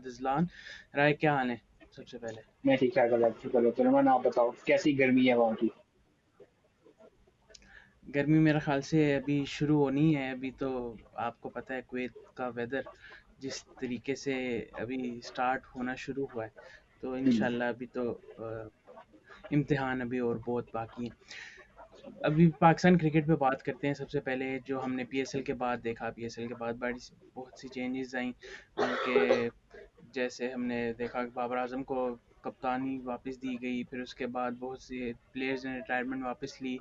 इजलान। राय, क्या हाल है सबसे पहले? मैं ठीक ठाक अलग शुक्र है। तुम आप बताओ कैसी गर्मी है वहाँ की। गर्मी मेरे ख्याल से अभी शुरू होनी है। अभी तो आपको पता है कुवैत का वेदर जिस तरीके से अभी स्टार्ट होना शुरू हुआ है, तो हम्म। इंशाल्लाह अभी तो इम्तिहान अभी और बहुत बाकी हैं। अभी पाकिस्तान क्रिकेट पे बात करते हैं। सबसे पहले जो हमने पीएसएल के बाद देखा, पीएसएल के बाद बहुत सी चेंजेस आई उनके। जैसे हमने देखा कि बाबर आजम को कप्तानी वापस दी गई, फिर उसके बाद बहुत से प्लेयर्स ने रिटायरमेंट वापस ली।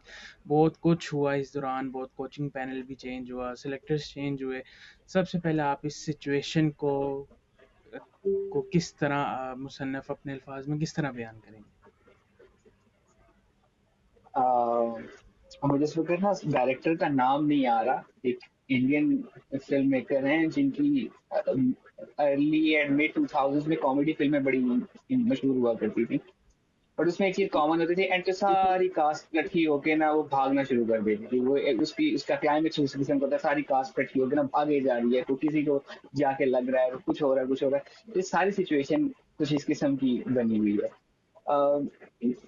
बहुत कुछ हुआ इस दौरान, बहुत कोचिंग पैनल भी चेंज हुआ, सेलेक्टर्स चेंज हुए। सबसे पहले आप इस सिचुएशन को किस तरह मुसन्नफ़ अपने अल्फाज में किस तरह बयान करेंगे? मुझे इस वक्त ना डायरेक्टर का नाम नहीं आ रहा। एक इंडियन फिल्म मेकर हैं जिनकी अर्ली एंड मिड 2000s में कॉमेडी फिल्में बड़ी मशहूर हुआ करती थी। और उसमें एक चीज कॉमन होती थी, एंड तो सारी कास्ट इकट्ठी होके ना वो भागना शुरू कर देती थी। वो उसकी उसका क्लाइमेक्स उस किस्म का होता है, सारी कास्ट इकट्ठी होके ना भागे जा रही है, तो किसी को जाके लग रहा है कुछ हो रहा है कुछ हो रहा है। तो ये सारी सिचुएशन कुछ इस किस्म की बनी हुई है।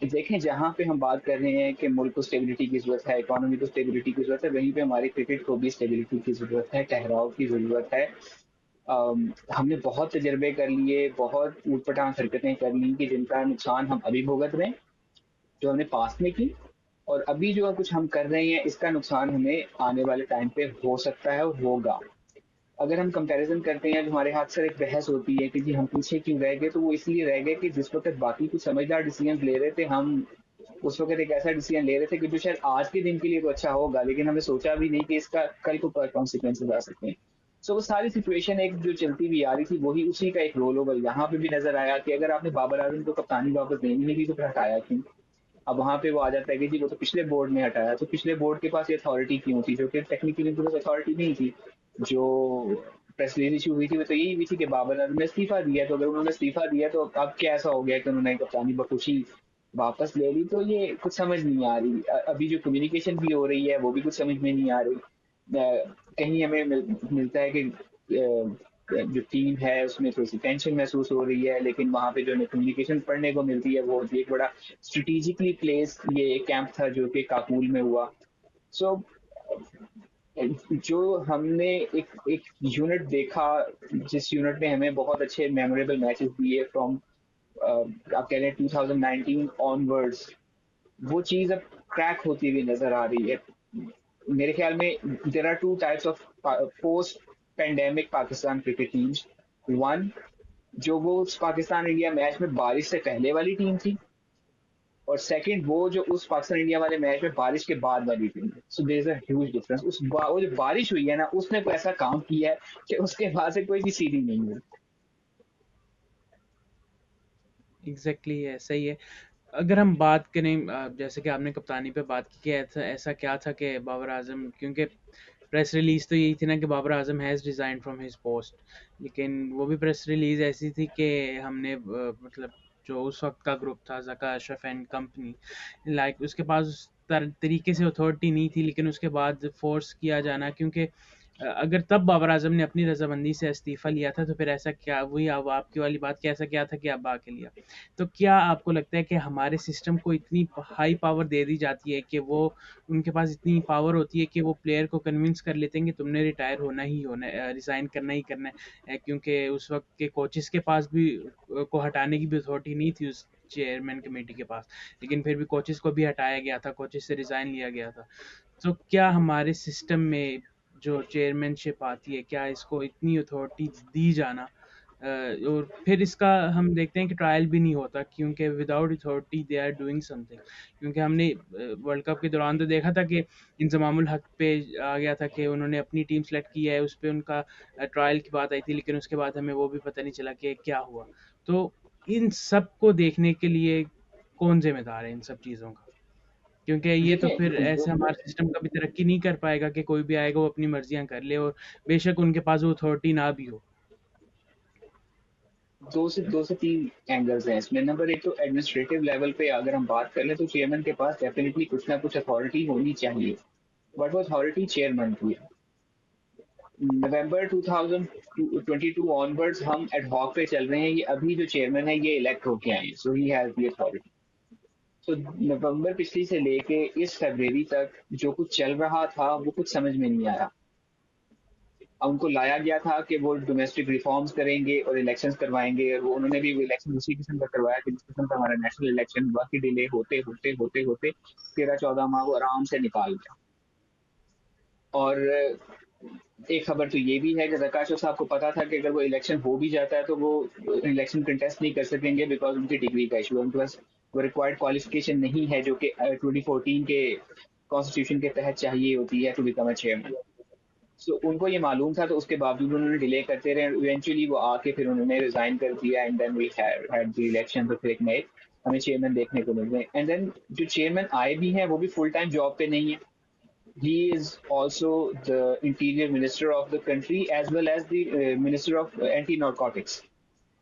देखें, जहाँ पे हम बात कर रहे हैं कि मुल्क को स्टेबिलिटी की जरूरत है, इकोनॉमी को स्टेबिलिटी की जरूरत है, वहीं पे हमारे क्रिकेट को भी स्टेबिलिटी की जरूरत है, ठहराव की जरूरत है। हमने बहुत तजर्बे कर लिए, बहुत ऊटपटांग हरकतें कर ली कि जिनका नुकसान हम अभी भुगत रहे हैं, जो हमने पास्ट में की। और अभी जो कुछ हम कर रहे हैं इसका नुकसान हमें आने वाले टाइम पे हो सकता है और होगा। अगर हम कंपैरिजन करते हैं तो हमारे हाथ से एक बहस होती है कि जी हम पीछे क्यों रह गए, तो वो इसलिए रह गए कि जिस वक्त बाकी कुछ समझदार डिसीजन ले रहे थे, हम उस वक्त एक ऐसा डिसीजन ले रहे थे कि जो शायद आज के दिन के लिए तो अच्छा होगा, लेकिन हमने सोचा भी नहीं कि इसका कल को कॉन्सिक्वेंसेज आ सकते हैं। सो वो सारी सिचुएशन एक जो चलती हुई आ रही थी, वही उसी का एक रोल ओवर यहाँ पे भी नजर आया कि अगर आपने बाबर आजम को कप्तानी वापस देनी नहीं थी तो फिर हटाया क्यों। अब वहां पे वो आ जाता है कि जी वो तो पिछले बोर्ड ने हटाया, तो पिछले बोर्ड के पास ये अथॉरिटी क्यों थी, जो कि टेक्निकली उनके पास अथॉरिटी नहीं थी। जो प्रेस रिलीज इशू हुई थी वो तो यही हुई थी कि बाबर आजम ने इस्तीफा दिया, तो अगर उन्होंने इस्तीफा दिया तो अब क्या ऐसा हो गया कि उन्होंने कप्तानी बखुशी वापस ले ली, तो ये कुछ समझ नहीं आ रही। अभी जो कम्युनिकेशन भी हो रही है वो भी कुछ समझ में नहीं आ रही। कहीं हमें मिलता है कि जो टीम है उसमें थोड़ी सी टेंशन महसूस हो रही है, लेकिन वहां पे जो हमें कम्युनिकेशन पढ़ने को मिलती है वो होती है एक बड़ा स्ट्रेटेजिकली प्लेस ये कैंप था जो कि काबुल में हुआ। सो जो हमने एक एक यूनिट देखा, जिस यूनिट ने हमें बहुत अच्छे मेमोरेबल मैचेस दिए फ्रॉम आप कह लें 2019 ऑनवर्ड्स, वो चीज अब क्रैक होती हुई नजर आ रही है। मेरे ख्याल में there are two types of post pandemic Pakistan cricket teams. One, जो वो उस पाकिस्तान इंडिया मैच में बारिश से पहले वाली टीम थी, और सेकंड वो जो उस पाकिस्तान इंडिया वाले मैच में बारिश के बाद वाली टीम थी। So there is a huge difference. वो जो बारिश हुई है ना, उसने कोई ऐसा काम किया है कि उसके बाद से कोई भी सीधी नहीं हुई। एग्जैक्टली ऐसा ही है। अगर हम बात करें जैसे कि आपने कप्तानी पे बात की कि ऐसा ऐसा क्या था कि बाबर आजम, क्योंकि प्रेस रिलीज तो यही थी ना कि Babar Azam has resign from his post. लेकिन वो भी प्रेस रिलीज ऐसी थी कि हमने मतलब जो उस वक्त का ग्रुप था, जका अशरफ एंड कंपनी, लाइक उसके पास उस तरीके से अथॉरिटी नहीं थी, लेकिन उसके बाद फोर्स किया जाना, क्योंकि अगर तब बाबर आजम ने अपनी रजामंदी से इस्तीफा लिया था तो फिर ऐसा क्या, वही अब आपकी वाली बात कि ऐसा क्या था कि अब आके लिया। तो क्या आपको लगता है कि हमारे सिस्टम को इतनी हाई पावर दे दी जाती है कि वो, उनके पास इतनी पावर होती है कि वो प्लेयर को कन्विंस कर लेते हैं कि तुमने रिटायर होना ही होना है, रिज़ाइन करना ही करना है, क्योंकि उस वक्त के कोचेस के पास भी को हटाने की भी अथॉरिटी नहीं थी उस चेयरमैन कमेटी के पास, लेकिन फिर भी कोचेस को भी हटाया गया था, कोचेस से रिज़ाइन लिया गया था। तो क्या हमारे सिस्टम में जो चेयरमैनशिप आती है, क्या इसको इतनी अथॉरिटी दी जाना, और फिर इसका हम देखते हैं कि ट्रायल भी नहीं होता, क्योंकि without authority they are doing something. क्योंकि हमने वर्ल्ड कप के दौरान तो देखा था कि इंजमामुल हक पे आ गया था कि उन्होंने अपनी टीम सेलेक्ट की है, उस पर उनका ट्रायल की बात आई थी, लेकिन उसके बाद हमें वो भी पता नहीं चला कि क्या हुआ। तो इन सब को देखने के लिए कौन जिम्मेदार है इन सब चीज़ों का? क्योंकि ये तो देखिए, फिर ऐसे हमारा सिस्टम कभी तरक्की नहीं कर पाएगा कि कोई भी आएगा वो अपनी मर्जियां कर ले, और बेशक उनके पास वो अथॉरिटी ना भी हो। दो से तीन एंगल्स हैं इसमें। नंबर एक, तो एडमिनिस्ट्रेटिव लेवल पे अगर हम बात कर ले तो चेयरमैन के पास डेफिनेटली कुछ ना कुछ अथॉरिटी होनी चाहिए, बट वो अथॉरिटी चेयरमैन की है। नवंबर 2022 ऑनवर्ड्स हम एडहॉक पे चल रहे हैं। ये अभी जो चेयरमैन है ये इलेक्ट होके आए हैं, सो ही हैज द अथॉरिटी। तो नवंबर पिछली से लेके इस फरवरी तक जो कुछ चल रहा था वो कुछ समझ में नहीं आया। उनको लाया गया था कि वो डोमेस्टिक रिफॉर्म्स करेंगे और इलेक्शंस करवाएंगे, और वो उन्होंने भी इलेक्शन उसी किस्म का करवाया कि जिस किस्म का हमारा नेशनल इलेक्शन हुआ कि डिले होते होते होते होते 13-14 माह वो आराम से निकाल गया। और एक खबर तो ये भी है कि जकाशो साहब को पता था कि अगर वो इलेक्शन हो भी जाता है तो वो इलेक्शन कंटेस्ट नहीं कर सकेंगे बिकॉज उनकी डिग्री का इशू है, उनके पास वो रिक्वायर्ड क्वालिफिकेशन नहीं है जो कि 2014 के कॉन्स्टिट्यूशन के तहत चाहिए होती है टू बिकम अ चेयरमैन। सो उनको ये मालूम था, तो उसके बावजूद उन्होंने डिले करते रहे। इवेंचुअली वो आके फिर उन्होंने रिजाइन कर दिया and then we had the election. तो फिर एक नए हमें चेयरमैन देखने को मिल गए। एंड देन जो चेयरमैन आए भी हैं वो भी फुल टाइम जॉब पे नहीं है। he is also the interior minister of the country as well as the minister of anti-narcotics.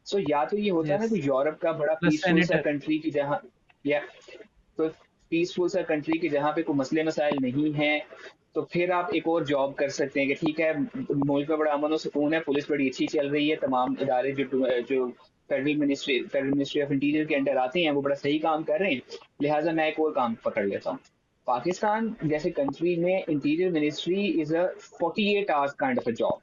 So या तो ये होता है ना यस, कि यूरोप का बड़ा प्लस पीसफुल सा सेनेटर। कंट्री की जहाँ, या तो पीसफुल सा कंट्री की जहाँ पे कोई मसले मसाइल नहीं है, तो फिर आप एक और जॉब कर सकते हैं कि ठीक है मुल्क में बड़ा अमन और सुकून है, पुलिस बड़ी अच्छी चल रही है, तमाम इदारे जो फेडरल मिनिस्ट्री ऑफ इंटीरियर के अंडर आते हैं वो बड़ा सही काम कर रहे हैं, लिहाजा मैं एक और काम पकड़ लेता हूँ। पाकिस्तान जैसे कंट्री में interior ministry is a 48 hours kind of a job,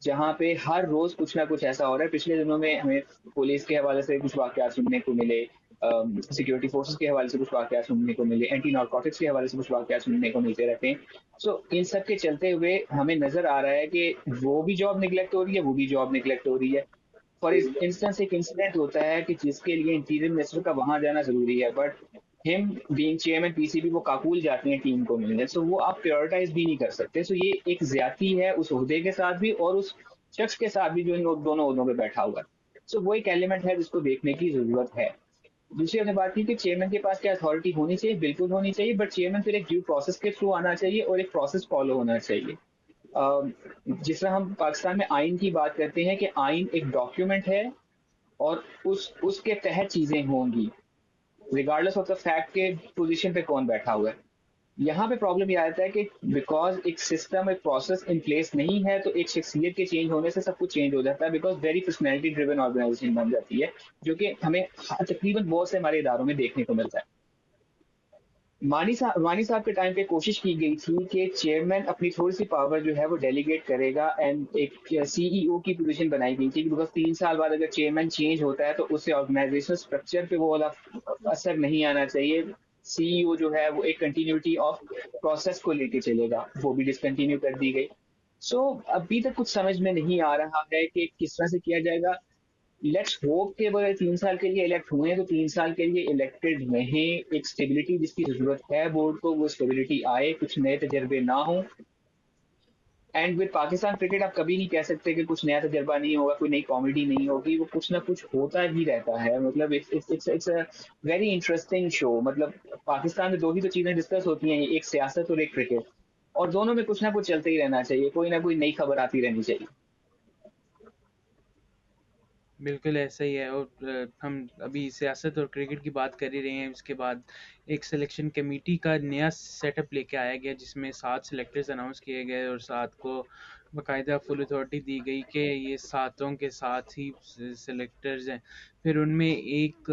जहाँ पे हर रोज कुछ ना कुछ ऐसा हो रहा है। पिछले दिनों में हमें पुलिस के हवाले से कुछ वाकयात सुनने को मिले, सिक्योरिटी फोर्सेस के हवाले से कुछ वाकयात सुनने को मिले, एंटी नार्कोटिक्स के हवाले से कुछ वाकयात सुनने को मिलते रहते हैं। सो इन सब के चलते हुए हमें नजर आ रहा है कि वो भी जॉब निगलेक्ट हो रही है, वो भी जॉब निगलेक्ट हो रही है। फॉर इंस्टेंस एक इंसिडेंट होता है कि जिसके लिए इंटीरियर मिनिस्टर का वहां जाना जरूरी है, but him being chairman PCB वो काबुल जाते हैं टीम को मिलने, सो वो आप प्रायोरिटाइज भी नहीं कर सकते। सो ये एक ज्यादती है उस ओहदे के साथ भी और उस शख्स के साथ भी जो इन दोनों ओहदों पे बैठा हुआ है। सो वो एक एलिमेंट है जिसको देखने की जरूरत है। दूसरी हमने बात की कि चेयरमैन के पास क्या अथॉरिटी होनी चाहिए, बिल्कुल होनी चाहिए, बट चेयरमैन फिर एक ड्यू प्रोसेस के थ्रू आना चाहिए और एक प्रोसेस फॉलो होना चाहिए। जिस तरह हम पाकिस्तान में आइन की बात करते हैं कि आइन एक डॉक्यूमेंट है और उसके तहत चीजें होंगी रिगार्डलेस ऑफ द फैक्ट के पोजीशन पे कौन बैठा हुआ है। यहाँ पे प्रॉब्लम ये आता है कि बिकॉज एक सिस्टम एक प्रोसेस इन प्लेस नहीं है, तो एक शख्सियत के चेंज होने से सब कुछ चेंज हो जाता है, because very personality driven organisation बन जाती है, जो कि हमें तकरीबन बहुत से हमारे इदारों में देखने को मिलता है। मानी साहब के टाइम पे कोशिश की गई थी कि चेयरमैन अपनी थोड़ी सी पावर जो है वो डेलीगेट करेगा एंड एक सीईओ की पोजीशन बनाई गई थी, बिकॉज 3 साल बाद अगर चेयरमैन चेंज होता है तो उससे ऑर्गेनाइजेशनल स्ट्रक्चर पे वो वाला असर नहीं आना चाहिए। सीईओ जो है वो एक कंटिन्यूटी ऑफ प्रोसेस को लेके चलेगा, वो भी डिसकंटिन्यू कर दी गई। सो अभी तक कुछ समझ में नहीं आ रहा है कि किस तरह से किया जाएगा। लेट्स होप कि वो 3 साल के लिए इलेक्ट हुए हैं तो 3 साल के लिए इलेक्टेड रहें, एक स्टेबिलिटी जिसकी जरूरत है बोर्ड को वो स्टेबिलिटी आए, कुछ नए तजर्बे ना हो। एंड विद पाकिस्तान क्रिकेट आप कभी नहीं कह सकते कि कुछ नया तजर्बा नहीं होगा, कोई नई कॉमेडी नहीं होगी, वो कुछ ना कुछ होता ही रहता है। मतलब it's a very interesting show. मतलब पाकिस्तान में दो ही तो चीजें डिस्कस होती हैं, एक सियासत और एक क्रिकेट, और दोनों में कुछ ना कुछ चलते ही रहना चाहिए, कोई ना कोई नई खबर आती रहनी चाहिए। बिल्कुल ऐसा ही है। और हम अभी सियासत और क्रिकेट की बात कर ही रहे हैं, उसके बाद एक सिलेक्शन कमेटी का नया सेटअप लेके आया गया जिसमें 7 सिलेक्टर्स अनाउंस किए गए और 7 को बाकायदा फुल अथॉरिटी दी गई कि ये सातों के साथ ही सिलेक्टर्स हैं। फिर उनमें एक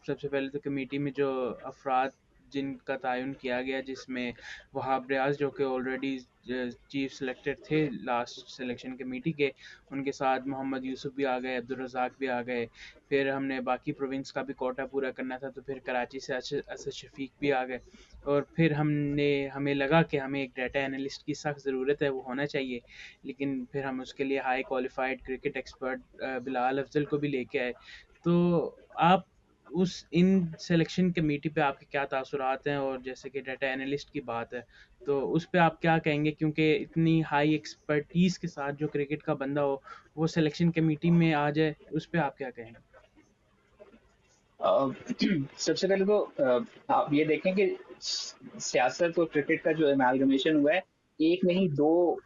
सबसे पहले तो कमेटी में जो अफराद जिनका तयन किया गया, जिसमें वहाब रियाज जो कि ऑलरेडी चीफ सेलेक्टर थे लास्ट सिलेक्शन कमेटी के, उनके साथ मोहम्मद यूसुफ भी आ गए, अब्दुल रज़ाक भी आ गए। फिर हमने बाकी प्रोविंस का भी कोटा पूरा करना था, तो फिर कराची से असद शफीक भी आ गए। और फिर हमें लगा कि हमें एक डाटा एनालिस्ट की सख्त ज़रूरत है, वो होना चाहिए। लेकिन फिर हम उसके लिए high qualified cricket expert Bilal Afzal को भी लेके आए। तो आप उस इन सिलेक्शन कमेटी पे आपके क्या तासुरात हैं? और जैसे कि डाटा एनालिस्ट की बात है, तो उस पे आप क्या कहेंगे? क्योंकि इतनी हाई एक्सपर्टीज़ के साथ जो क्रिकेट का बंदा हो, वो सिलेक्शन कमेटी में आ जाए, उस पे आप क्या कहेंगे? सबसे पहले तो आप ये देखें कि सियासत और क्रिकेट का जो एमालगमेशन हुआ है, एक नहीं दो,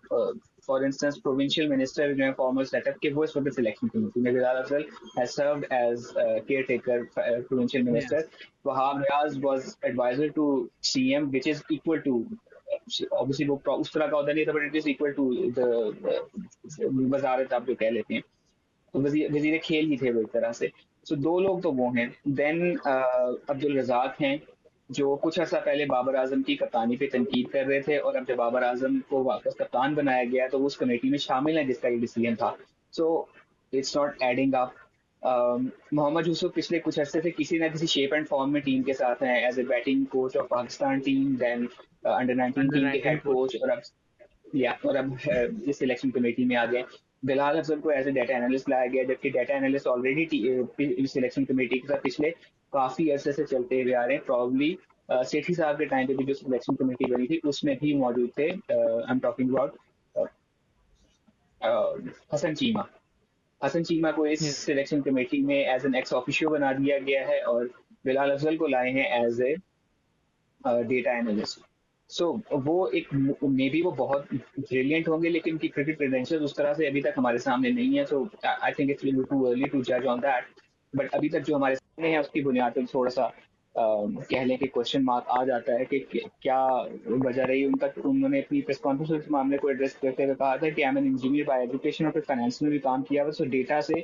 फॉर इंस्टेंस प्रोविंशियल मिनिस्टर जो है फॉर्मर सेटअप के, वो इस वक्त सिलेक्शन कमेटी में, Bilal Afzal has served as caretaker provincial yes. Minister, Wahab Riaz was advisor to CM which is equal to obviously वो उस तरह का होता नहीं था, but it is equal to the वजारत आप जो कह लेते हैं, तो वजीर वजीर खेल ही थे वो एक तरह से। सो दो लोग तो वो हैं। देन अब्दुल रजाक हैं, जो कुछ अर्सा पहले बाबर आजम की कप्तानी पे तनकीद कर रहे थे, और अब जब बाबर आजम को वापस कप्तान बनाया गया तो वो उस कमेटी में शामिल है जिसका ये डिसीजन था। So it's not adding up. Mohammad Yousuf पिछले कुछ अरसे से किसी ना किसी शेप एंड फॉर्म में टीम के साथ हैं, as a batting coach of Pakistan team, then under 19 under team के 19 हेड कोच। कोच, और अब इस सिलेक्शन कमेटी में आ गए। बिलाल अफजल को एज ए डाटा एनालिस्ट लाया गया, जबकि data analyst already selection committee के साथ पिछले काफी अरसे से चलते हुए आ रहे हैं। प्रॉब्ली सेठी साहब के टाइम पे भी जो सिलेक्शन कमेटी बनी थी उसमें भी मौजूद थे। I am talking about Hasan Cheema. Hasan Cheema को इस यस। सिलेक्शन कमेटी में एज एन एक्स ऑफिशियो बना दिया गया है, और बिलाल अफजल को लाए हैं एज ए डेटा एनालिस्ट। सो वो एक, मे बी वो बहुत ब्रिलियंट होंगे, लेकिन उनकी क्रिकेट क्रेडेंशियल्स उस तरह से अभी तक हमारे सामने नहीं है। So I think it's too early to जज ऑन दैट। बट अभी तक जो हमारे सामने है उसकी बुनियाद पर थोड़ा सा कह लें कि क्वेश्चन मार्क आ जाता है कि क्या वजह रही उनका। उन्होंने अपनी प्रेस कॉन्फ्रेंस में इस मामले को एड्रेस करते हुए कहा था कि I am an engineer by education, और फिर फाइनेंस में भी काम किया हुआ, सो डेटा से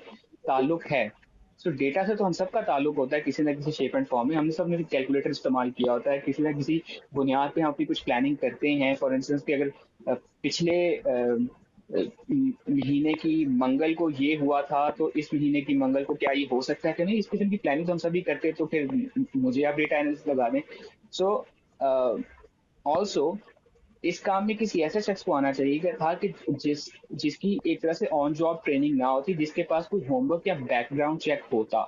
ताल्लुक है। सो डेटा से तो हम सबका ताल्लुक होता है किसी ना किसी शेप एंड फॉर्म में। हमने सब ने कैलकुलेटर इस्तेमाल किया होता है, किसी ना किसी बुनियाद पे हम अपनी कुछ प्लानिंग करते हैं। फॉर इंस्टेंस कि अगर पिछले महीने की मंगल को ये हुआ था, तो इस महीने की मंगल को क्या ये हो सकता है कि नहीं, इस किस्म की प्लानिंग तो हम सभी करते हैं। तो फिर मुझे आप डेटा एनालिस्ट लगा दें। सो ऑल्सो इस काम में किसी ऐसे शख्स को आना चाहिए कि था कि जिसकी एक तरह से ऑन जॉब ट्रेनिंग ना होती, जिसके पास कोई होमवर्क या बैकग्राउंड चेक होता।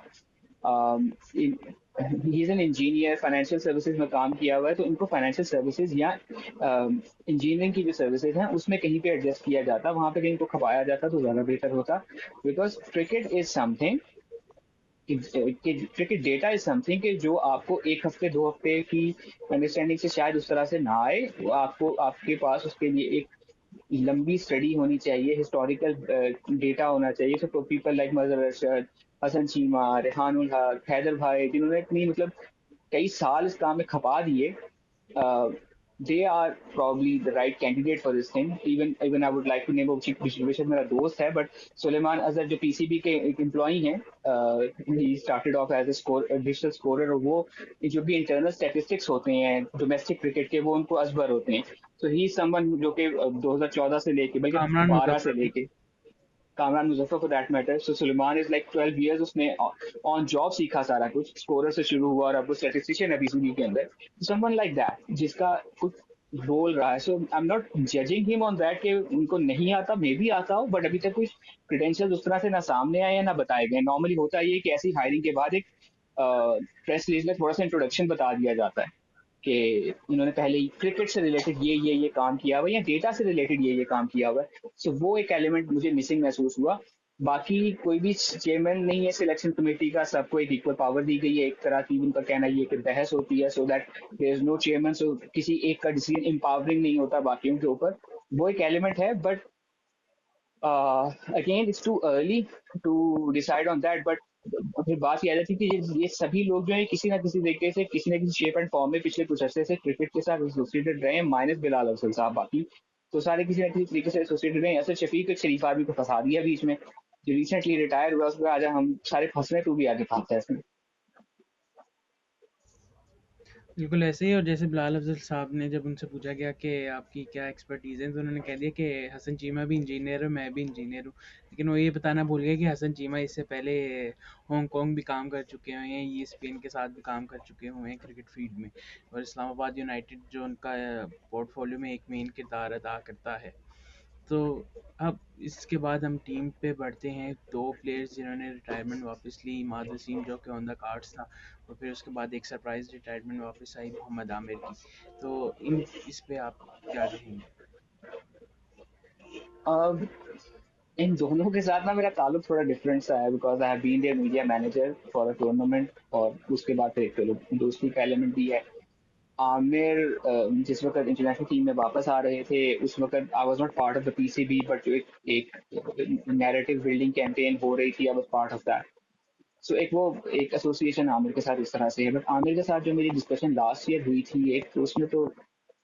He is an engineer, financial services में काम किया हुआ है, तो इनको फाइनेंशियल सर्विसेज या इंजीनियरिंग की जो सर्विसेज हैं उसमें कहीं पे एडजस्ट किया जाता, वहां पे कहीं को खपाया जाता तो ज्यादा बेहतर होता। Because cricket is something, cricket data is something कि जो आपको एक हफ्ते दो हफ्ते की अंडरस्टैंडिंग से शायद उस तरह से ना आए। वो आपको, आपके पास उसके लिए एक लंबी स्टडी होनी चाहिए, हिस्टोरिकल डेटा होना चाहिए। सो पीपल लाइक मजहर अरशद, हसन चीमा, रेहानुल हक, हैदर भाई, जिन्होंने इतनी मतलब कई साल इस काम में खपा दिए, they are probably the right candidate for this thing. Even I would like to name, बेशक मेरा दोस्त है, बट सुलेमान अजहर जो पीसीबी के एक एम्प्लॉई हैं, he started off as a digital scorer, और वो जो भी इंटरनल स्टैटिस्टिक्स होते हैं डोमेस्टिक क्रिकेट के, वो उनको अजबर होते हैं। तो ही समवन जो कि 2014 से लेके, बल्कि कामरान 12 से मुजफ्फर भी। लेके, Kamran Muzaffar for that matter. So Suleman is like 12 years, उसने ऑन जॉब सीखा सारा कुछ, स्कोरर से शुरू हुआ और अब वो स्टैटिस्टिशियन है बीसीबी के अंदर। समवन लाइक दैट जिसका कुछ रोल रहा है। So I am not judging him on that कि उनको नहीं आता, मे भी आता हो, बट अभी तक कुछ क्रेडेंशियल्स उस तरह से ना सामने आए हैं ना बताए गए। नॉर्मली होता ये कि ऐसी हायरिंग के बाद एक प्रेस रिलीज में थोड़ा सा इंट्रोडक्शन बता दिया जाता है कि इन्होंने पहले ही क्रिकेट से रिलेटेड ये काम किया हुआ है, या डेटा से रिलेटेड ये काम किया हुआ है। सो वो एक एलिमेंट मुझे मिसिंग महसूस हुआ। बाकी कोई भी चेयरमैन नहीं है सिलेक्शन कमेटी का, सबको एक इक्वल पावर दी गई है। एक तरह की उनका कहना ये कि बहस होती है, so that there is no chairman, so किसी एक का डिसीजन एम्पावरिंग नहीं होता बाकियों के ऊपर। वो एक एलिमेंट है, but again it's too early to decide on that. But फिर बात ये आ जाती है कि ये सभी लोग जो है किसी ना किसी तरीके से, किसी ना किसी शेप एंड फॉर्म में पिछले कुछ अर्से से क्रिकेट के साथ एसोसिएटेड रहे हैं, माइनस बिलाल अफसल साहब। बाकी तो सारे किसी ना किसी तरीके से एसोसिएटेड रहे हैं। असद शफीक एक शरीफ आदमी को फंसा दिया बीच में, जो रिसेंटली रिटायर हुआ, उसको आज हम सारे फंसने तो भी आगे फंसते हैं इसमें। बिल्कुल ऐसे ही। और जैसे बिलाल अफ़ज़ल साहब ने जब उनसे पूछा गया कि आपकी क्या एक्सपर्टीज़ है, तो उन्होंने कह दिया कि हसन चीमा भी इंजीनियर है, मैं भी इंजीनियर हूँ। लेकिन वो ये बताना भूल गए कि हसन चीमा इससे पहले हांगकॉन्ग भी काम कर चुके हुए हैं, ईएसपीएन के साथ भी काम कर चुके हुए हैं क्रिकेट फील्ड में, और इस्लामाबाद यूनाइटेड जो उनका पोर्टफोलियो में एक मेन किरदार अदा करता है। तो अब इसके बाद हम टीम पे बढ़ते हैं। 2 प्लेयर्स जिन्होंने रिटायरमेंट वापस ली, इमाद वसीम जो कि ऑन द कार्ड्स था, और फिर उसके बाद एक सरप्राइज़ रिटायरमेंट वापस आई मोहम्मद आमिर की। तो इस पे आप क्या कहेंगे? अब इन दोनों के साथ ना मेरा ताल्लुक थोड़ा डिफरेंट सा है, because I have been there media manager for a tournament, और उसके बाद फिर चलो दोस्ती का एलिमेंट भी है। आमिर जिस वक्त इंटरनेशनल टीम में वापस आ रहे थे, उस वक्त I was not part of the PCB, but जो एक नैरेटिव बिल्डिंग कैंपेन हो रही थी, I was part of that. So एक वो एक एसोसिएशन आमिर के साथ इस तरह से है। बट आमिर के साथ जो मेरी डिस्कशन लास्ट ईयर हुई थी एक, तो उसमें तो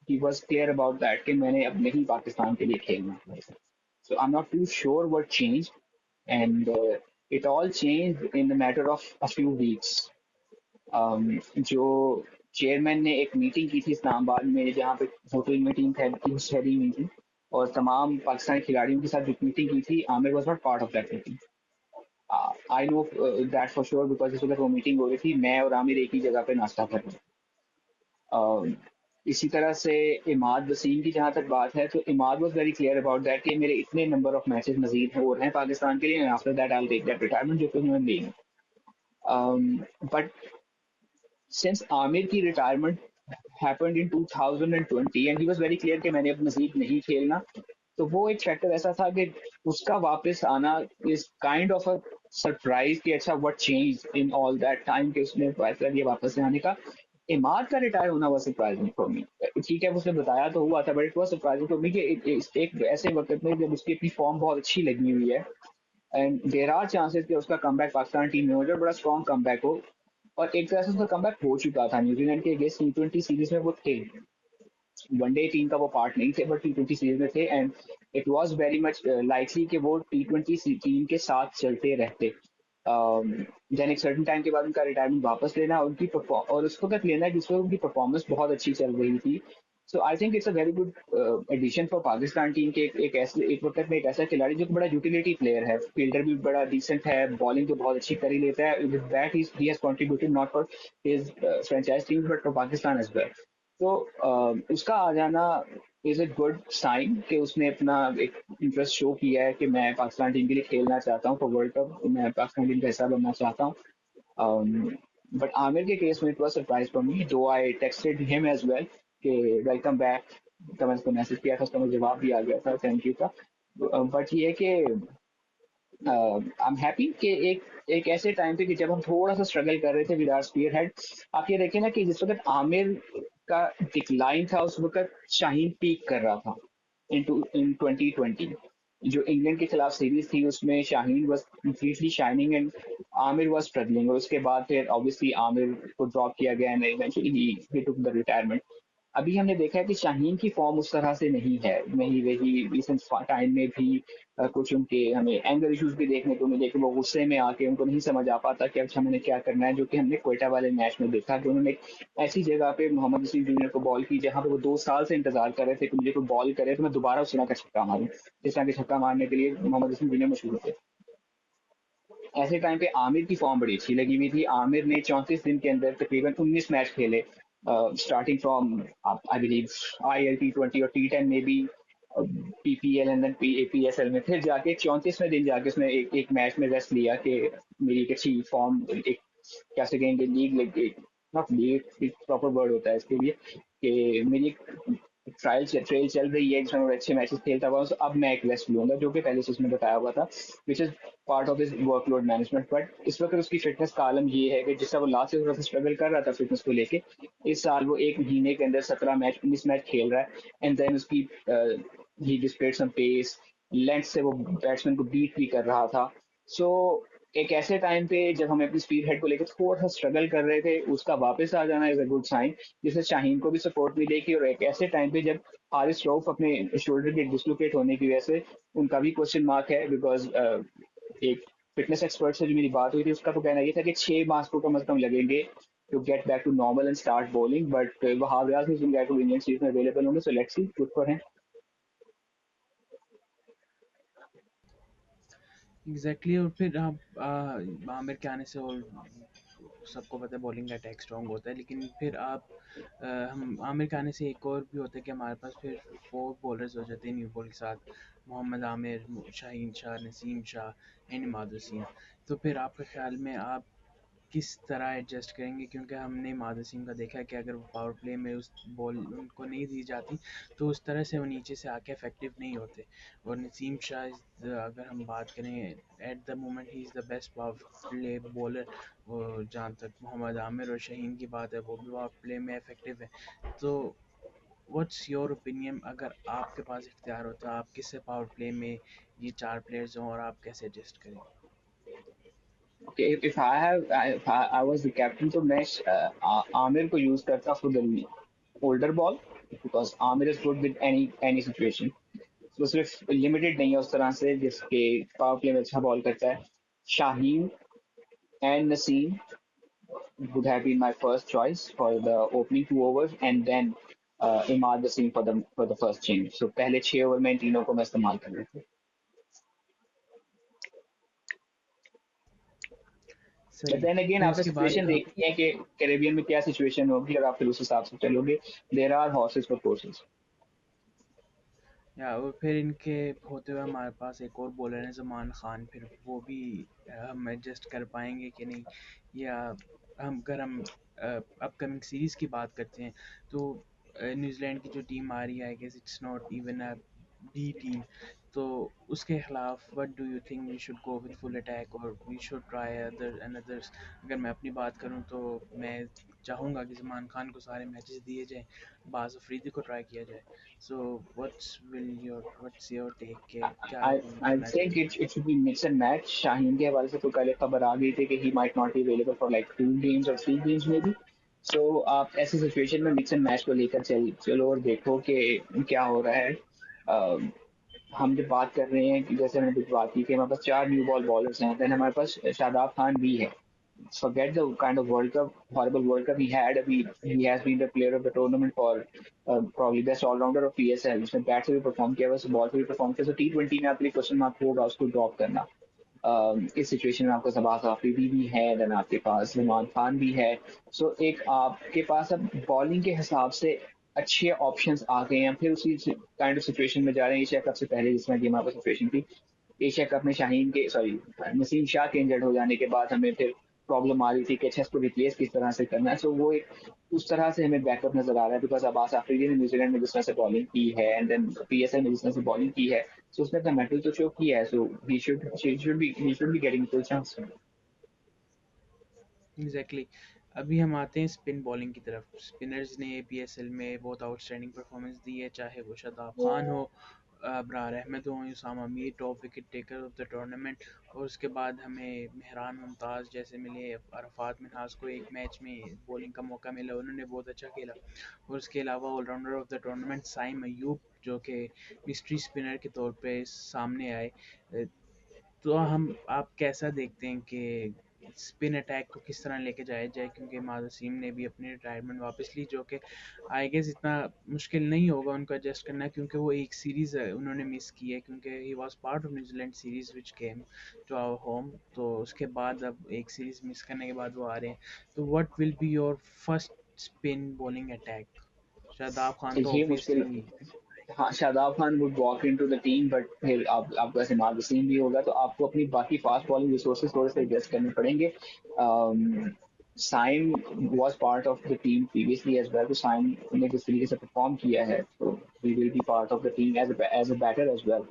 he was clear about that कि मैंने अब नहीं पाकिस्तान के लिए खेलना. So I'm not too sure what changed, and it all changed in the matter of a few weeks. जो चेयरमैन ने एक मीटिंग की थी इस्लामाबाद में, जहाँ पे होटल में टीम ठहरी हुई थी और तमाम पाकिस्तानी खिलाड़ियों के साथ जो मीटिंग की थी, Aamir was not part of that meeting. I know that for sure because इस वक्त वो मीटिंग हो रही थी, मैं और आमिर एक ही जगह पे नाश्ता कर रहे थे. इसी तरह से इमाद वसीम की जहाँ तक बात है, तो Imad was very clear about that कि मेरे इतने नंबर ऑफ मैचेस मजीद हो रहे हैं पाकिस्तान के लिए, after that I will take that retirement, जो कि human being. But since Amir की retirement happened in 2020 and he was very clear कि मैंने अब मजीद नहीं खेलना, तो वो एक फैक्टर ऐसा था कि उसका वापस आना is kind of a surprise कि अच्छा what change in all that time कि उसने फैसला किया वापस से आने का. इमाद का रिटायर होना was सरप्राइजिंग फॉर मी. ठीक है उसने बताया तो हुआ था, but it was surprising for me कि एक ऐसे वक्त में जब उसकी अपनी फॉर्म बहुत अच्छी लगी हुई है एंड देयर आर चांसेस कि उसका कमबैक पाकिस्तान टीम में हो जाए, बड़ा स्ट्रॉन्ग कमबैक हो. और एक तरह से उसका कमबैक हो चुका था, न्यूजीलैंड के अगेंस्ट T20 सीरीज में वो थे, वनडे टीम का वो पार्ट नहीं थे बट T20 सीरीज में थे, and it was very much likely कि वो T20 टीम के साथ चलते रहते. देन एक सर्टेन टाइम के बाद उनका रिटायरमेंट वापस लेना, उनकी और उसको तक लेना जिसमें उनकी परफॉर्मेंस बहुत अच्छी चल रही थी. So I think it's a very good addition for Pakistan team के एक वक्त में एक ऐसा खिलाड़ी जो बड़ा यूटिलिटी प्लेयर है, फील्डर भी बड़ा डिसेंट है, बॉलिंग तो बहुत अच्छी कर ही लेता है. With that he has contributed not for his franchise team but for Pakistan as well. तो उसका आ जाना इज ए गुड साइन कि उसने अपना एक इंटरेस्ट शो किया है कि मैं पाकिस्तान टीम के लिए खेलना चाहता हूँ फॉर वर्ल्ड कप, मैं पाकिस्तान टीम का हिस्सा बनना चाहता हूँ. बट आमिर के केस में it was surprise for me, though I texted him as well कि वेलकम बैक, तो मैंने उसको मैसेज किया था, उसका मुझे जवाब भी आ गया था थैंक यू का. बट ये कि आई एम हैप्पी कि एक ऐसे टाइम पे कि जब हम थोड़ा सा स्ट्रगल कर रहे थे विद आवर स्पीयर हेड. आप ये देखें ना कि जिस वक्त आमिर का डिक्लाइन था उस वक्त शाहीन पीक कर रहा था इन 2020. जो इंग्लैंड के खिलाफ सीरीज थी उसमें Shaheen was completely shining and Aamir was struggling, और उसके बाद फिर ऑब्वियसली आमिर को ड्रॉप किया गया and eventually he took the retirement. अभी हमने देखा है कि शाहीन की फॉर्म उस तरह से नहीं है, वही वही रिसेंट टाइम में भी कुछ उनके हमें एंगर इश्यूज भी देखने को मिले कि वो गुस्से में आके उनको नहीं समझ आ पाता कि अच्छा मैंने क्या करना है, जो कि हमने क्वेटा वाले मैच में देखा कि उन्होंने एक ऐसी जगह पे मोहम्मद हसीन जूनियर को बॉल की जहां पे वो 2 साल से इंतजार कर रहे थे कि मुझे कोई बॉल करे तो मैं दोबारा उस तरह का छक्का मारूं, जिस तरह के छक्का मारने के लिए मोहम्मद हसीन जूनियर मशहूर थे. ऐसे टाइम पे आमिर की फॉर्म बड़ी अच्छी लगी हुई थी. आमिर ने 34 दिन के अंदर तकरीबन 19 मैच खेले, starting from I believe IL T20 और T10 में भी, PPL एंड देन PAPSL में, फिर जाके 34वें दिन जाके उसने एक मैच में रेस्ट लिया कि मेरी एक अच्छी फॉर्म, एक क्या से कहेंगे league, not league proper word होता है इसके लिए, कि मेरी ट्रेल चल रही है जिसमें मैं अच्छे मैचेस खेलता हुआ, अब मैं एक रेस्ट लूंगा, जो कि पहले से उसने बताया हुआ था, which is part of his workload management. But इस वक्त उसकी फिटनेस का आलम ये है कि जिस तरह वो लास्ट से थोड़ा सा स्ट्रगल कर रहा था फिटनेस को लेके, इस साल वो एक महीने के अंदर 17 मैच 19 मैच खेल रहा है, एंड देन उसकी ही डिस्प्लेड सम पेस, लेंथ से वो बैट्समैन को बीट भी कर रहा था. सो एक ऐसे टाइम पे जब हम अपनी स्पीड हेड को लेकर थोड़ा सा स्ट्रगल कर रहे थे, उसका वापस आ जाना इज अ गुड साइन, जिससे शाहीन को भी सपोर्ट मिलेगी. और एक ऐसे टाइम पे जब हारिस रऊफ अपने शोल्डर के डिसलोकेट होने की वजह से उनका भी क्वेश्चन मार्क है, बिकॉज एक फिटनेस एक्सपर्ट से जो मेरी बात हुई थी उसका तो कहना ये था कि 6 मास को कम अज कम लगेंगे to get back to normal and start bowling, but Wahab Riaz is Indian series में अवेलेबल होंगे, so let's see, good for him. Exactly और फिर आप आमिर के आने से और सबको पता है बॉलिंग का अटैक स्ट्रॉन्ग होता है, लेकिन फिर आप हम आमिर के आने से एक और भी होता है कि हमारे पास फिर 4 बॉलर्स हो जाते हैं न्यू बॉल के साथ, मोहम्मद आमिर, शाहीन शाह, नसीम शाह एंड इमाद वसीम. तो फिर आपके ख्याल में आप किस तरह एडजस्ट करेंगे, क्योंकि हमने मादर सिंह का देखा है कि अगर वो पावर प्ले में उस बॉल उनको नहीं दी जाती तो उस तरह से वो नीचे से आके इफेक्टिव नहीं होते. और नसीम शाह अगर हम बात करें at the moment he is the best power play bowler. और जहाँ तक मोहम्मद आमिर और शहीन की बात है वो भी पावर प्ले में इफेक्टिव है. तो व्हाट्स योर ओपिनियन, अगर आपके पास इख्तियार होता आप किससे पावर प्ले में ये 4 प्लेयर्स हों और आप कैसे एडजस्ट करेंगे? Okay, if I was the captain, तो मैं आमिर को यूज करता for the older ball, because Aamir is good with any situation. वो सिर्फ लिमिटेड नहीं है उस तरह से जिसके पावर प्ले में अच्छा बॉल करता है। Shaheen and Naseem would have been my first choice for the opening 2 overs, and then Imad Wasim for the first change. So पहले 6 ओवर में इन तीनों को मैं इस्तेमाल कर रहे थे। बट सही। देन अगेन फिर आपने उसके बाद सिचुएशन देखी है कि कैरेबियन में क्या सिचुएशन होगी और आप फिर उस हिसाब से चलोगे। There are horses for courses. या और फिर इनके होते हुए हमारे पास एक और बॉलर है ज़मान खान, फिर वो भी हम एडजस्ट कर पाएंगे कि नहीं, या हम अगर हम अपकमिंग सीरीज़ की बात करते हैं तो न्यूजीलैंड की जो टीम आ रही है I guess it's not even a B team, तो उसके खिलाफ what do you think we should go with full attack और we should try other and others. अगर मैं अपनी बात करूं तो मैं चाहूँगा कि ज़मान खान को सारे मैचेस दिए जाएं, बाज़ अफरीदी को ट्राई किया जाए। सो व्हाट्स योर टेक के क्या I रूल I करना think चाहिए? it should be mix and match। Shaheen के हवाले से तो पहले खबर आ गई थी कि he might not be available for like 2 games or 3 games maybe। So आप ऐसी सिचुएशन में मिक्स एंड मैच को लेकर चलो और देखो कि क्या हो रहा है। हम जब बात कर रहे हैं कि जैसे मैंने कुछ बात की कि हमारे पास 4 न्यू बॉल बॉलर्स हैं, देन हमारे पास शादाब खान भी है। Forget the kind of World Cup, horrible World Cup he had. He has been the player of the tournament for probably best all rounder of PSL। उसने बैट से भी perform किया हुआ, ball से भी परफॉर्म किया। तो T20 में आपके लिए क्वेश्चन मार्क होगा उसको ड्रॉप करना। इस सिचुएशन में आपको सबास आफरीदी भी है, देन आपके पास सलमान खान भी है। सो एक आपके पास अब बॉलिंग के हिसाब से अच्छे ऑप्शंस आ गए हैं। फिर उसी काइंड ऑफ सिचुएशन में जा रहे हैं एशिया कप से पहले जिसमें गेम आपको सिचुएशन थी। एशिया कप में शाहीन के सॉरी नसीम शाह के इंजर्ड हो जाने के बाद हमें फिर प्रॉब्लम आ रही थी कि अच्छा इसको रिप्लेस किस तरह से करना है। सो वो एक उस तरह से हमें बैकअप नजर आ रहा है बिकॉज अब्बास आफरीदी ने न्यूजीलैंड में जिस तरह से बॉलिंग की है एंड देन पीएसएल में जिस तरह से बॉलिंग की है, सो उसने अपना मेटल तो शो किया है। So he should be getting full chance. Exactly exactly। अभी हम आते हैं स्पिन बॉलिंग की तरफ। स्पिनर्स ने पीएसएल में बहुत आउटस्टैंडिंग परफॉर्मेंस दी है, चाहे वो शादाब खान हो, अबरार अहमद हो, Usama Mir top wicket taker of the tournament, और उसके बाद हमें मेहरान मुमताज़ जैसे मिले। अरफात मिनहास को एक मैच में बॉलिंग का मौका मिला, उन्होंने बहुत अच्छा खेला। और उसके अलावा all rounder of the tournament Saim Ayub जो कि मिस्ट्री स्पिनर के तौर पे सामने आए। तो हम आप कैसा देखते हैं कि स्पिन अटैक को किस तरह लेके जाया जाए, क्योंकि इमाद वसीम ने भी अपनी रिटायरमेंट वापस ली, जो कि आई गेस इतना मुश्किल नहीं होगा उनको एडजस्ट करना, क्योंकि वो एक सीरीज़ उन्होंने मिस की है, क्योंकि he was part of New Zealand series which came to our home. तो उसके बाद अब एक सीरीज़ मिस करने के बाद वो आ रहे हैं। तो what will be your first spin bowling attack? Shadab Khan तो ये मुश्किल। ऑब्वियसली। हाँ, Shadab Khan would walk into the team but फिर आप आपका इमाद वसीम भी होगा तो आपको अपनी बाकी फास्ट बॉलिंग रिसोर्सेज थोड़े से एडजस्ट करने पड़ेंगे। Saim was part of the team previously as well. तो साइम ने जिस तरीके से परफॉर्म किया है तो he will be part of the team as a batter as well.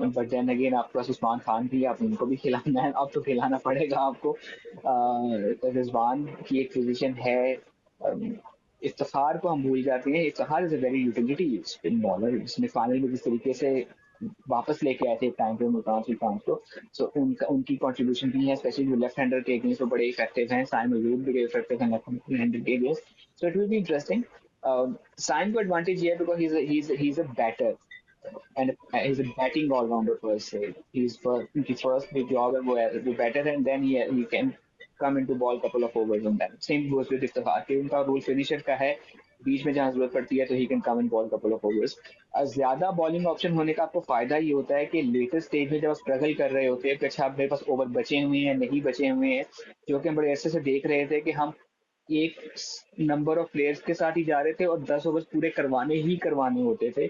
But then again आपके पास उस्मान खान भी है, आप उनको भी खिलाना है, अब तो खिलाना पड़ेगा आपको। रिजवान की एक पोजीशन है। इफ्तार को हम भूल जाते हैं। Iftikhar is a very utility spin bowler जिसने फाइनल में जिस तरीके से वापस लेके आए थे एक टाइम पे मुल्तान सुल्तान को। सो उनका उनकी कंट्रीब्यूशन भी है, स्पेशली जो लेफ्ट हैंडर के अगेंस्ट वो बड़े इफेक्टिव हैं। साइम अयूब भी इफेक्टिव है लेफ्ट हैंडर के against. So it will be interesting. Saim को एडवांटेज ये है because he is a batter and he's a batting all rounder per se. He's first big job and वो better and then he can come into ball couple of overs on that. Same goes with Iftikhar के उनका role finisher का है, बीच में जहाँ जरूरत पड़ती है तो he can come in ball couple of overs. ज्यादा बॉलिंग ऑप्शन होने का आपको फायदा ये होता है कि लेटर स्टेज में जब आप स्ट्रगल कर रहे होते हैं कि अच्छा मेरे पास ओवर बचे हुए हैं नहीं बचे हुए हैं, जो कि हम बड़े ऐसे से देख रहे थे कि हम एक नंबर ऑफ प्लेयर्स के साथ ही जा रहे थे और 10 ओवर पूरे करवाने ही करवाने होते थे।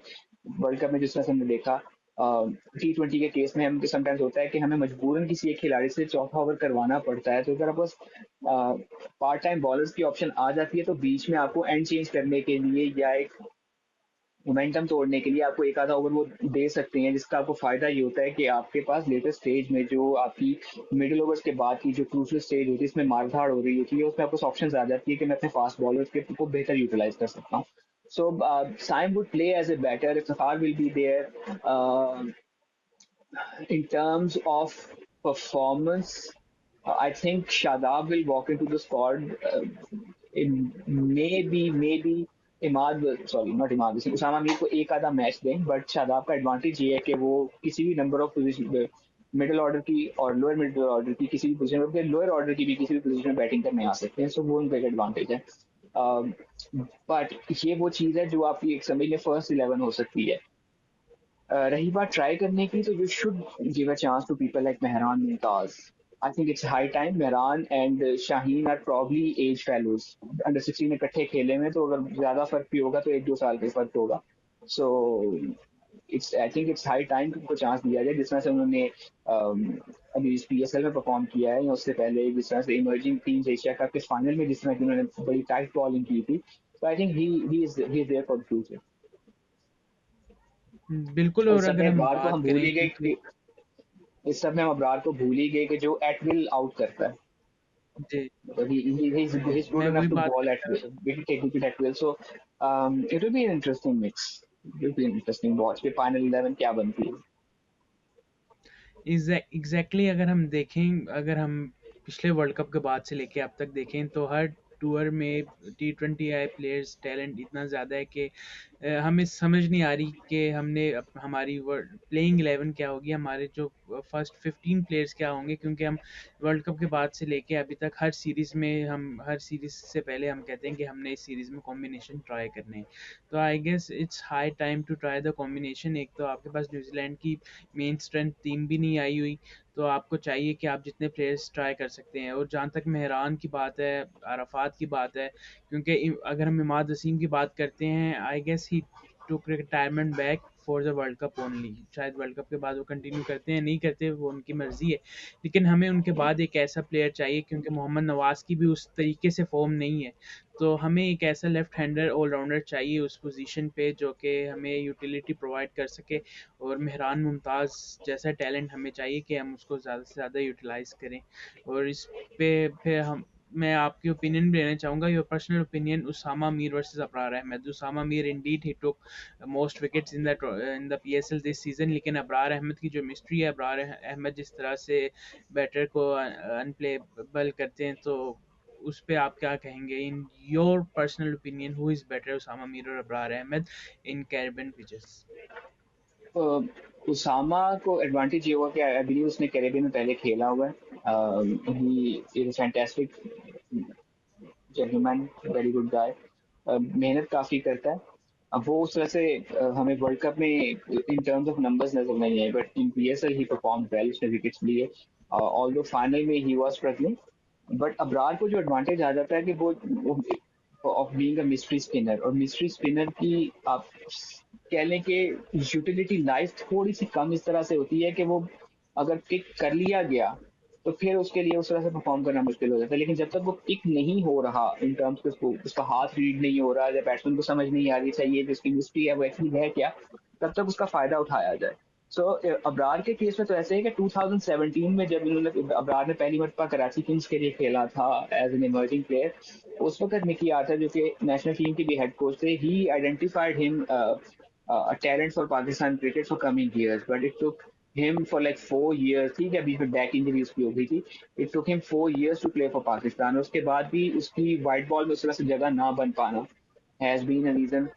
वर्ल्ड कप में जिस तरह से हमने देखा T20 के केस में हम समटाइम्स होता है कि हमें मजबूरन किसी एक खिलाड़ी से चौथा ओवर करवाना पड़ता है। तो अगर आप बस पार्ट टाइम बॉलर्स की ऑप्शन आ जाती है तो बीच में आपको एंड चेंज करने के लिए या एक मोमेंटम तोड़ने के लिए आपको एक आधा ओवर वो दे सकते हैं, जिसका आपको फायदा ये होता है कि आपके पास लेटेस्ट स्टेज में जो आपकी मिडिल ओवर्स के बाद की जो क्रूशियल स्टेज होती है इसमें मारधाड़ हो रही होती है, उसमें आपको ऑप्शन आ जाती है कि मैं अपने फास्ट बॉलर्स के को बेहतर यूटिलाइज कर सकता हूँ। So Saim would play as a batter, Iftikhar will be there. In terms of performance, I think Shadab will walk into the squad in maybe Imad, sorry not Imad Hasan, Usama Mir को एक आधा मैच दें, बट शादाब का एडवांटेज ये है कि वो किसी भी number of position, middle order की और लोअर मिडिल ऑर्डर की किसी भी पोजीशन में, लोअर ऑर्डर की भी किसी भी पोजीशन में बैटिंग करने आ सकते हैं, सो वो उनका एक एडवांटेज है। बट ये वो चीज़ है जो आपकी एक समय में फर्स्ट 11 हो सकती है। रही बात ट्राई करने की, तो you should give a chance to people like Mehran Mumtaz. I think it's high time. Mehran and Shaheen are probably as fellows, under 16 में इकट्ठे खेले में, तो अगर ज्यादा फर्क भी होगा तो 1-2 साल का फर्क होगा। So it's, I think it's high time कि उनको चांस दिया जाए, जिस तरह से उन्होंने अभी इस पीएसएल में परफॉर्म किया है, या उससे पहले जिस तरह से इमर्जिंग टीम्स एशिया कप के फाइनल में जिस तरह की उन्होंने बड़ी टाइट बॉलिंग की थी। तो I think he is there for the future. बिल्कुल। और और इस अगर समय हम अखबार को बात हम भूल करें ही गए क्योंकि कि इस सब में हम अबरार को भूल ही गए कि जो एट विल आउट करता है। जी, So he's good मैं वही enough to बात ball करने at जा रहा will, था। we can take wicket at will. So it will be an interesting mix. It will be an interesting watch. कि final 11 क्या बनती है? एग्जैक्टली अगर हम देखें, अगर हम पिछले वर्ल्ड कप के बाद से लेके अब तक देखें तो हर टूर में T20 आए प्लेयर्स टैलेंट इतना ज़्यादा है कि हमें समझ नहीं आ रही कि हमारी प्लेइंग 11 क्या होगी, हमारे जो फर्स्ट 15 प्लेयर्स क्या होंगे, क्योंकि हम वर्ल्ड कप के बाद से लेके अभी तक हर सीरीज़ से पहले हम कहते हैं कि हमने इस सीरीज़ में कॉम्बिनेशन ट्राई करने हैं। तो I guess it's high time to try the combination. एक तो आपके पास न्यूजीलैंड की मेन स्ट्रेंथ टीम भी नहीं आई हुई, तो आपको चाहिए कि आप जितने प्लेयर्स ट्राई कर सकते हैं। और जहाँ तक मेहरान की बात है, अराफात की बात है, क्योंकि अगर हम इमाद वसीम की बात करते हैं, I guess he took retirement back for the world cup only. शायद वर्ल्ड कप के बाद वो कंटिन्यू करते हैं नहीं करते, वो उनकी मर्जी है। लेकिन हमें उनके बाद एक ऐसा प्लेयर चाहिए, क्योंकि मोहम्मद नवाज की भी उस तरीके से फॉर्म नहीं है। तो हमें एक ऐसा लेफ्ट हैंडर ऑलराउंडर चाहिए उस पोजीशन पे जो कि हमें यूटिलिटी प्रोवाइड कर सके। और मेहरान मुमताज़ जैसा टैलेंट हमें चाहिए कि हम उसको ज़्यादा से ज़्यादा यूटिलाइज़ करें। और इस पे फिर हम मैं आपकी ओपिनियन भी लेना चाहूँगा, your personal opinion Usama Mir versus Abrar Ahmed. Usama Mir indeed he took most wickets in the PSL this season, लेकिन अबरार अहमद की जो मिस्ट्री है, अबरार अहमद जिस तरह से बैटर को अनप्लेबल करते हैं, तो उस पे आप क्या कहेंगे? In your personal opinion who is better, Usama Mir और Abrar Ahmed in Caribbean pitches? Usama को एडवांटेज ये हुआ कि आई बिलीव उसने कैरेबियन में पहले खेला हुआ है। He is fantastic gentleman, very good guy. मेहनत काफी करता है। अब वो उस तरह से हमें वर्ल्ड कप में इन टर्म्स ऑफ नंबर्स नजर नहीं आए, but in PSL he perform well, उसने विकेट्स लिए। ऑल्दो फाइनल में he was struggling, but Abrar को जो एडवांटेज आ जाता है कि वो of being a mystery spinner, और मिस्ट्री स्पिनर की आप कह लें कि यूटिलिटी लाइफ थोड़ी सी कम इस तरह से होती है कि वो अगर पिक कर लिया गया तो फिर उसके लिए उस तरह से परफॉर्म करना मुश्किल हो जाता है। लेकिन जब तक वो पिक नहीं हो रहा, इन टर्म्स के उसको उसका हाथ रीड नहीं हो रहा, या बैट्समैन को समझ नहीं आ रही चाहिए जिसकी मिस्ट्री है वो एक्चुअली है क्या, तब तक उसका फायदा उठाया जाए। सो अबरार के केस में तो ऐसे है कि 2017 में जब इन्होंने अबरार ने पहली मरतबा कराची किंग्स के लिए खेला था एज एन इमर्जिंग प्लेयर, उस वक्त मिकी आर्चर जो कि नेशनल टीम के भी हेड कोच थे, ही identified him a talent for Pakistan cricket for coming years, but it took him for like 4 years. ठीक है, बीच में बैक इंजरी उसकी हो गई थी। It took him 4 years to play for Pakistan. उसके बाद भी उसकी वाइट बॉल में उस तरह से जगह ना बन पाना हैज बीन अ रीजन।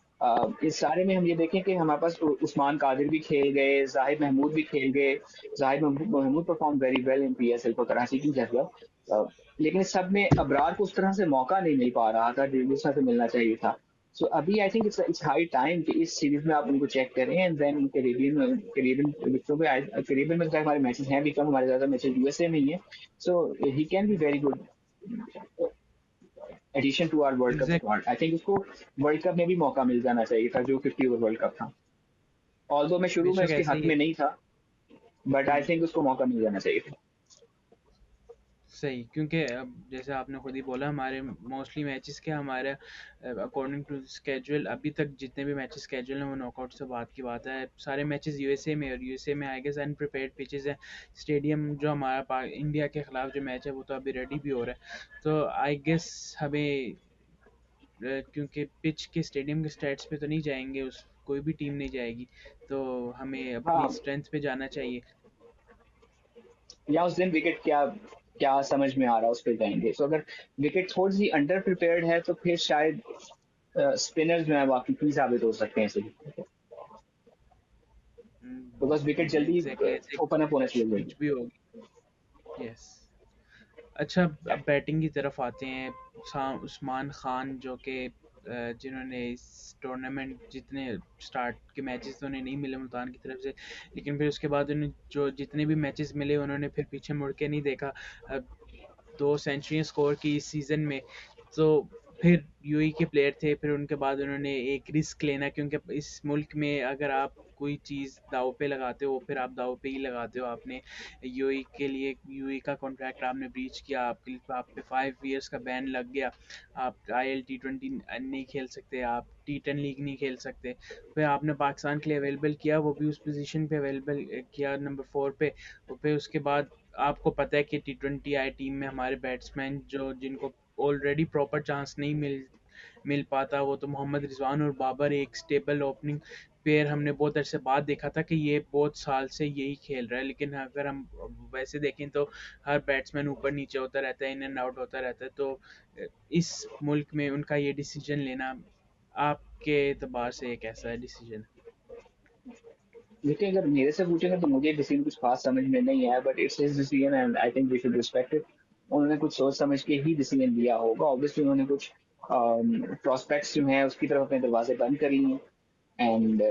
इस सारे में हम ये देखें कि हमारे पास उस्मान कादिर भी खेल गए, जाहिद महमूद भी खेल गए। Zahid Mahmood perform very well in PSL for Karachi Kings as well. लेकिन इस सब में अबरार को उस तरह से मौका नहीं मिल पा रहा था जिस तरह से मिलना चाहिए था। सो अभी आई थिंक इट्स हाई टाइम कि इस सीरीज में आप उनको चेक करें, एंड देन कैरेबियन कैरेबियन विकेटों पे कैरेबियन में हमारे मैचेस हैं भी कम, हमारे ज्यादा मैचेस यूएसए में ही है। So he can be very good addition to our World Cup exact squad. I think उसको वर्ल्ड कप में भी मौका मिल जाना चाहिए था, जो 50 ओवर वर्ल्ड कप था। ऑल्दो मैं शुरू में बेशक उसके ऐसा हक ही है। में नहीं था, बट आई हम्म, थिंक उसको मौका मिल जाना चाहिए था। सही, क्योंकि अब जैसे आपने खुद ही बोला, हमारे मोस्टली मैचेस के हमारे अकॉर्डिंग टू स्केड्यूल अभी तक जितने भी मैचेस स्केड्यूल हैं वो नॉकआउट से बाद की बात है। सारे मैचेस यूएसए में, और यूएसए में आई गेस अनप्रिपेयर्ड पिचेस हैं। स्टेडियम जो हमारा इंडिया के खिलाफ जो मैच है वो तो अभी रेडी भी हो रहा है। तो आई गेस हमें क्योंकि पिच के स्टेडियम के स्टैट्स पे तो नहीं जाएंगे, उस कोई भी टीम नहीं जाएगी, तो हमें अपनी हाँ, स्ट्रेंथ पे जाना चाहिए। या उस दिन विकेट क्या क्या समझ में आ रहा है उस पर जाएंगे। सो अगर विकेट थोड़ी सी अंडर प्रिपेयर्ड है तो फिर शायद स्पिनर्स जो है वाकई साबित हो सकते हैं इसे, बिकॉज विकेट जल्दी एग्जैक्टली ऐसे ओपन अप होना चाहिए जल्दी। कुछ भी होगी। यस। अच्छा, अब बैटिंग की तरफ आते हैं। उस्मान खान जो कि जिन्होंने इस टूर्नामेंट जितने स्टार्ट के मैचेस तो उन्हें नहीं मिले मुल्तान की तरफ से, लेकिन फिर उसके बाद उन्हें जो जितने भी मैचेस मिले उन्होंने फिर पीछे मुड़ के नहीं देखा। अब 2 सेंचुरियाँ स्कोर की इस सीज़न में। तो फिर यूएई के प्लेयर थे, फिर उनके बाद उन्होंने एक रिस्क लेना, क्योंकि इस मुल्क में अगर आप कोई चीज़ दाव पे लगाते हो फिर आप दाव पे ही लगाते हो। आपने यूएई के लिए यूएई का कॉन्ट्रैक्ट आपने ब्रीच किया, आपके आप पे 5 ईयर्स का बैन लग गया। आप आईएल T20 नहीं खेल सकते, आप T10 लीग नहीं खेल सकते। फिर आपने पाकिस्तान के लिए अवेलेबल किया, वो भी उस पोजीशन पे अवेलेबल किया नंबर 4 पे। और फिर उसके बाद आपको पता है कि T20 आई टीम में हमारे बैट्समैन जो जिनको ऑलरेडी प्रॉपर चांस नहीं मिल पाता, वो तो मोहम्मद रिजवान और बाबर, एक स्टेबल ओपनिंग पेयर हमने बहुत अरसे बाद देखा था कि ये बहुत साल से यही खेल रहा है। लेकिन अगर हम वैसे देखें तो हर बैट्समैन ऊपर नीचे होता रहता है, इन एंड आउट होता रहता है। तो इस मुल्क में उनका ये डिसीजन लेना आपके एतबार से एक ऐसा डिसीजन है? देखिए, अगर मेरे से पूछेंगे तो मुझे डिसीजन कुछ खास समझ में नहीं आया, but it's his decision and I think we should respect it. उन्होंने कुछ सोच समझ के ही डिसीजन लिया होगा। ऑब्वियसली उन्होंने कुछ प्रोस्पेक्ट्स जो हैं उसकी तरफ अपने दरवाजे बंद कर लिए and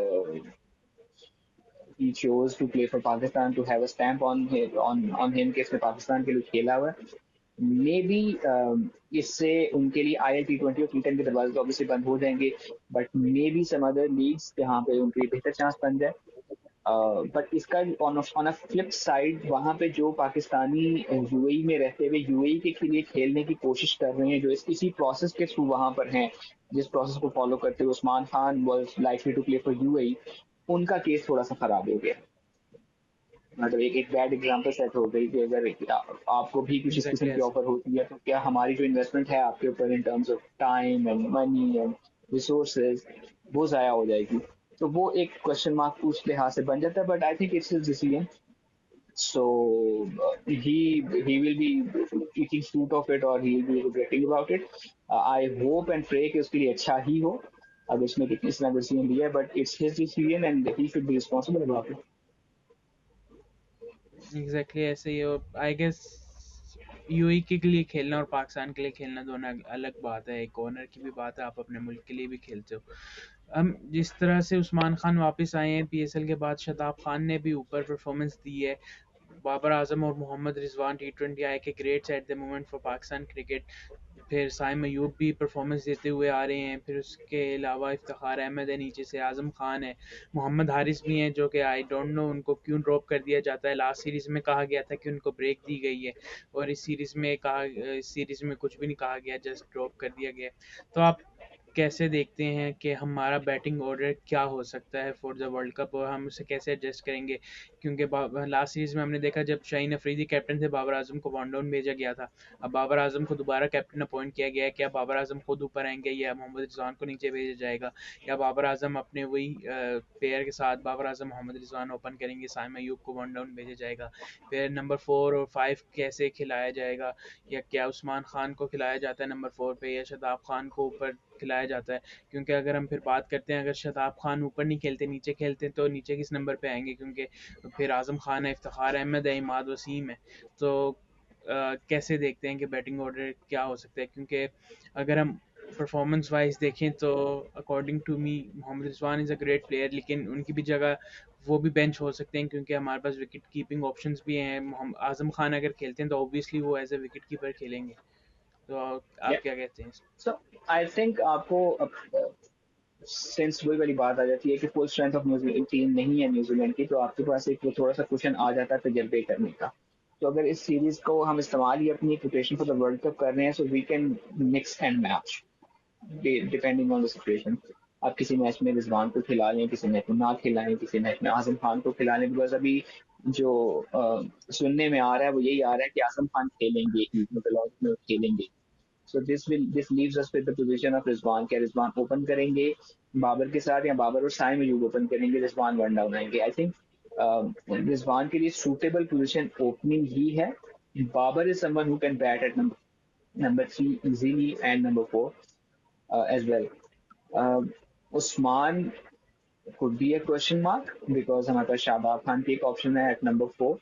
he chose to play for Pakistan to have a stamp on him कि इसने पाकिस्तान के लिए खेला हुआ है। मे बी इससे उनके लिए IL T20 और T10 के दरवाजे तो ऑब्वियसली बंद हो जाएंगे, but maybe some other leagues जहाँ पे उनके लिए बेहतर चांस बन जाए। बट इसका ऑन अ फ्लिप साइड वहाँ पे जो पाकिस्तानी यूएई में रहते हुए यूएई के लिए खेलने की कोशिश कर रहे हैं, जो इसी प्रोसेस के थ्रू वहाँ पर हैं, जिस प्रोसेस को फॉलो करते हुए Usman Khan was likely to play for UAE, उनका केस थोड़ा सा खराब हो गया। मतलब एक बैड एग्जांपल सेट हो गई कि अगर आपको भी कुछ इस किस्म एग्जैक्टली की ऐसे। ऑफर होती है तो क्या हमारी जो इन्वेस्टमेंट है आपके ऊपर इन terms of time and money and resources वो जाया हो जाएगी। तो वो एक क्वेश्चन मार्क उस लिहाज से बन जाता है, but I think it's his decision. So he will be eating fruit of it or he will be regretting about it. I hope and pray कि उसके लिए अच्छा ही हो अगर उसने किसी तरह डिसीजन लिया है, but it's his decision and he should be responsible about it. Exactly ऐसे ही। और आई गेस यूएई के लिए खेलना और पाकिस्तान के लिए खेलना दोनों अलग बात है। एक ऑनर की भी बात है, आप अपने मुल्क के लिए भी खेलते हो। हम जिस तरह से उस्मान खान वापस आए हैं पीएसएल के बाद, शताब खान ने भी ऊपर परफॉर्मेंस दी है। बाबर आजम और मोहम्मद रिजवान T20 आए के greats at the moment for Pakistan cricket. फिर साइम अयूब भी परफॉर्मेंस देते हुए आ रहे हैं। फिर उसके अलावा इफ्तिखार अहमद है, नीचे से आजम खान है, मोहम्मद हारिस भी हैं, जो कि आई डोंट नो उनको क्यों ड्रॉप कर दिया जाता है। लास्ट सीरीज़ में कहा गया था कि उनको ब्रेक दी गई है, और इस सीरीज़ में कुछ भी नहीं कहा गया, जस्ट ड्रॉप कर दिया गया। तो आप कैसे देखते हैं कि हमारा बैटिंग ऑर्डर क्या हो सकता है फॉर द वर्ल्ड कप, और हम उसे कैसे एडजस्ट करेंगे? क्योंकि लास्ट सीरीज में हमने देखा जब शाहीन अफरीदी कैप्टन थे, बाबर आजम को वन डाउन भेजा गया था। अब बाबर आजम को दोबारा कैप्टन अपॉइंट किया गया है। क्या बाबर आजम खुद ऊपर आएंगे, या मोहम्मद रिजवान को नीचे भेजा जाएगा, या बाबर आजम अपने वही पेयर के साथ बाबर आजम मोहम्मद रिजवान ओपन करेंगे, साइम अयूब को वन डाउन भेजा जाएगा? फिर नंबर 4 और 5 कैसे खिलाया जाएगा? या क्या उस्मान खान को खिलाया जाता है नंबर 4 पे, या शताब खान को ऊपर खिलाया जाता है? क्योंकि अगर हम फिर बात करते हैं, अगर शताब खान ऊपर नहीं खेलते नीचे खेलते तो नीचे किस नंबर पे आएंगे? क्योंकि फिर आजम खान है, इफ्तिखार अहमद है, इमाद वसीम है। तो कैसे देखते हैं कि बैटिंग ऑर्डर क्या हो सकता है? क्योंकि अगर हम परफॉर्मेंस वाइज देखें तो according to me Mohammad Rizwan is a great player, लेकिन उनकी भी जगह वो भी बेंच हो सकते हैं, क्योंकि हमारे पास विकेट कीपिंग ऑप्शंस भी हैं। आजम खान अगर खेलते हैं तो ऑब्वियसली वो एज ए विकेट कीपर खेलेंगे। तो या आप क्या कहते हैं इसमें? सो आई थिंक आपको सिंस वही वाली बात आ जाती है कि full strength of New Zealand team नहीं है न्यूजीलैंड की, तो आपके पास एक वो थोड़ा सा क्वेश्चन आ जाता है तजर्बे करने का। तो अगर इस सीरीज को हम इस्तेमाल ही अपनी preparation for the world cup कर रहे हैं, so we can mix and match depending on the situation. आप किसी मैच में रिजवान को खिला लें, किसी मैच में ना खिलाएं, किसी मैच में आजम खान को खिला लें, बिकॉज अभी जो सुनने में आ रहा है वो यही आ रहा है कि आजम खान खेलेंगे ही, मतलब खेलेंगे। So this leaves us with the position of Rizwan. क्या रिजवान ओपन करेंगे बाबर के साथ, या बाबर और साइम अयूब ओपन करेंगे, रिजवान वन डाउन आएंगे? आई थिंक रिजवान के लिए सूटेबल पोजीशन ओपनिंग ही है। Babar is someone who can bat at number 3 easily and number 4 as well. Usman could be a question mark because हमारे पास शादाब खान की एक ऑप्शन है at number 4,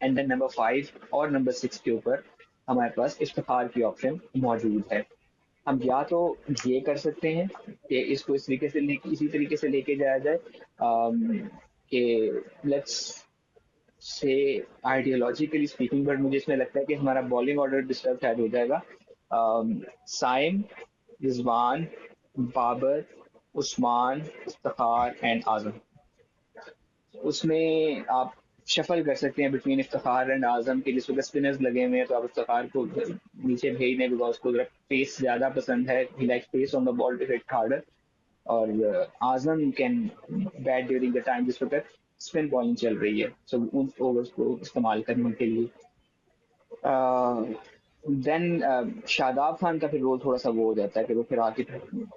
and then number 5 और नंबर 6 के ऊपर हमारे पास इफ्तिखार की ऑप्शन मौजूद है। हम या तो ये कर सकते हैं कि इसको इसी तरीके से लेके जाया जाए, कि let's say ideologically speaking, but मुझे इसमें लगता है कि हमारा बॉलिंग ऑर्डर डिस्टर्ब शायद हो जाएगा। साइम, रिजवान, बाबर, उस्मान, इफ्तिखार एंड आजम। उसमें आप शफल कर सकते हैं बिटवीन इफ्तिखार एंड आजम के, जिस वक्त स्पिनर्स लगे हुए हैं तो आप इफ्तिखार को नीचे भेज दें बिकॉज उसको पेस ज्यादा पसंद है, he likes pace on the ball to hit harder. और Azam can bat during the time जिस वक्त स्पिन बॉलिंग चल रही है, सो उन ओवर्स को इस्तेमाल करने के लिए। देन शादाब खान का फिर रोल थोड़ा सा वो हो जाता है कि वो फिर आके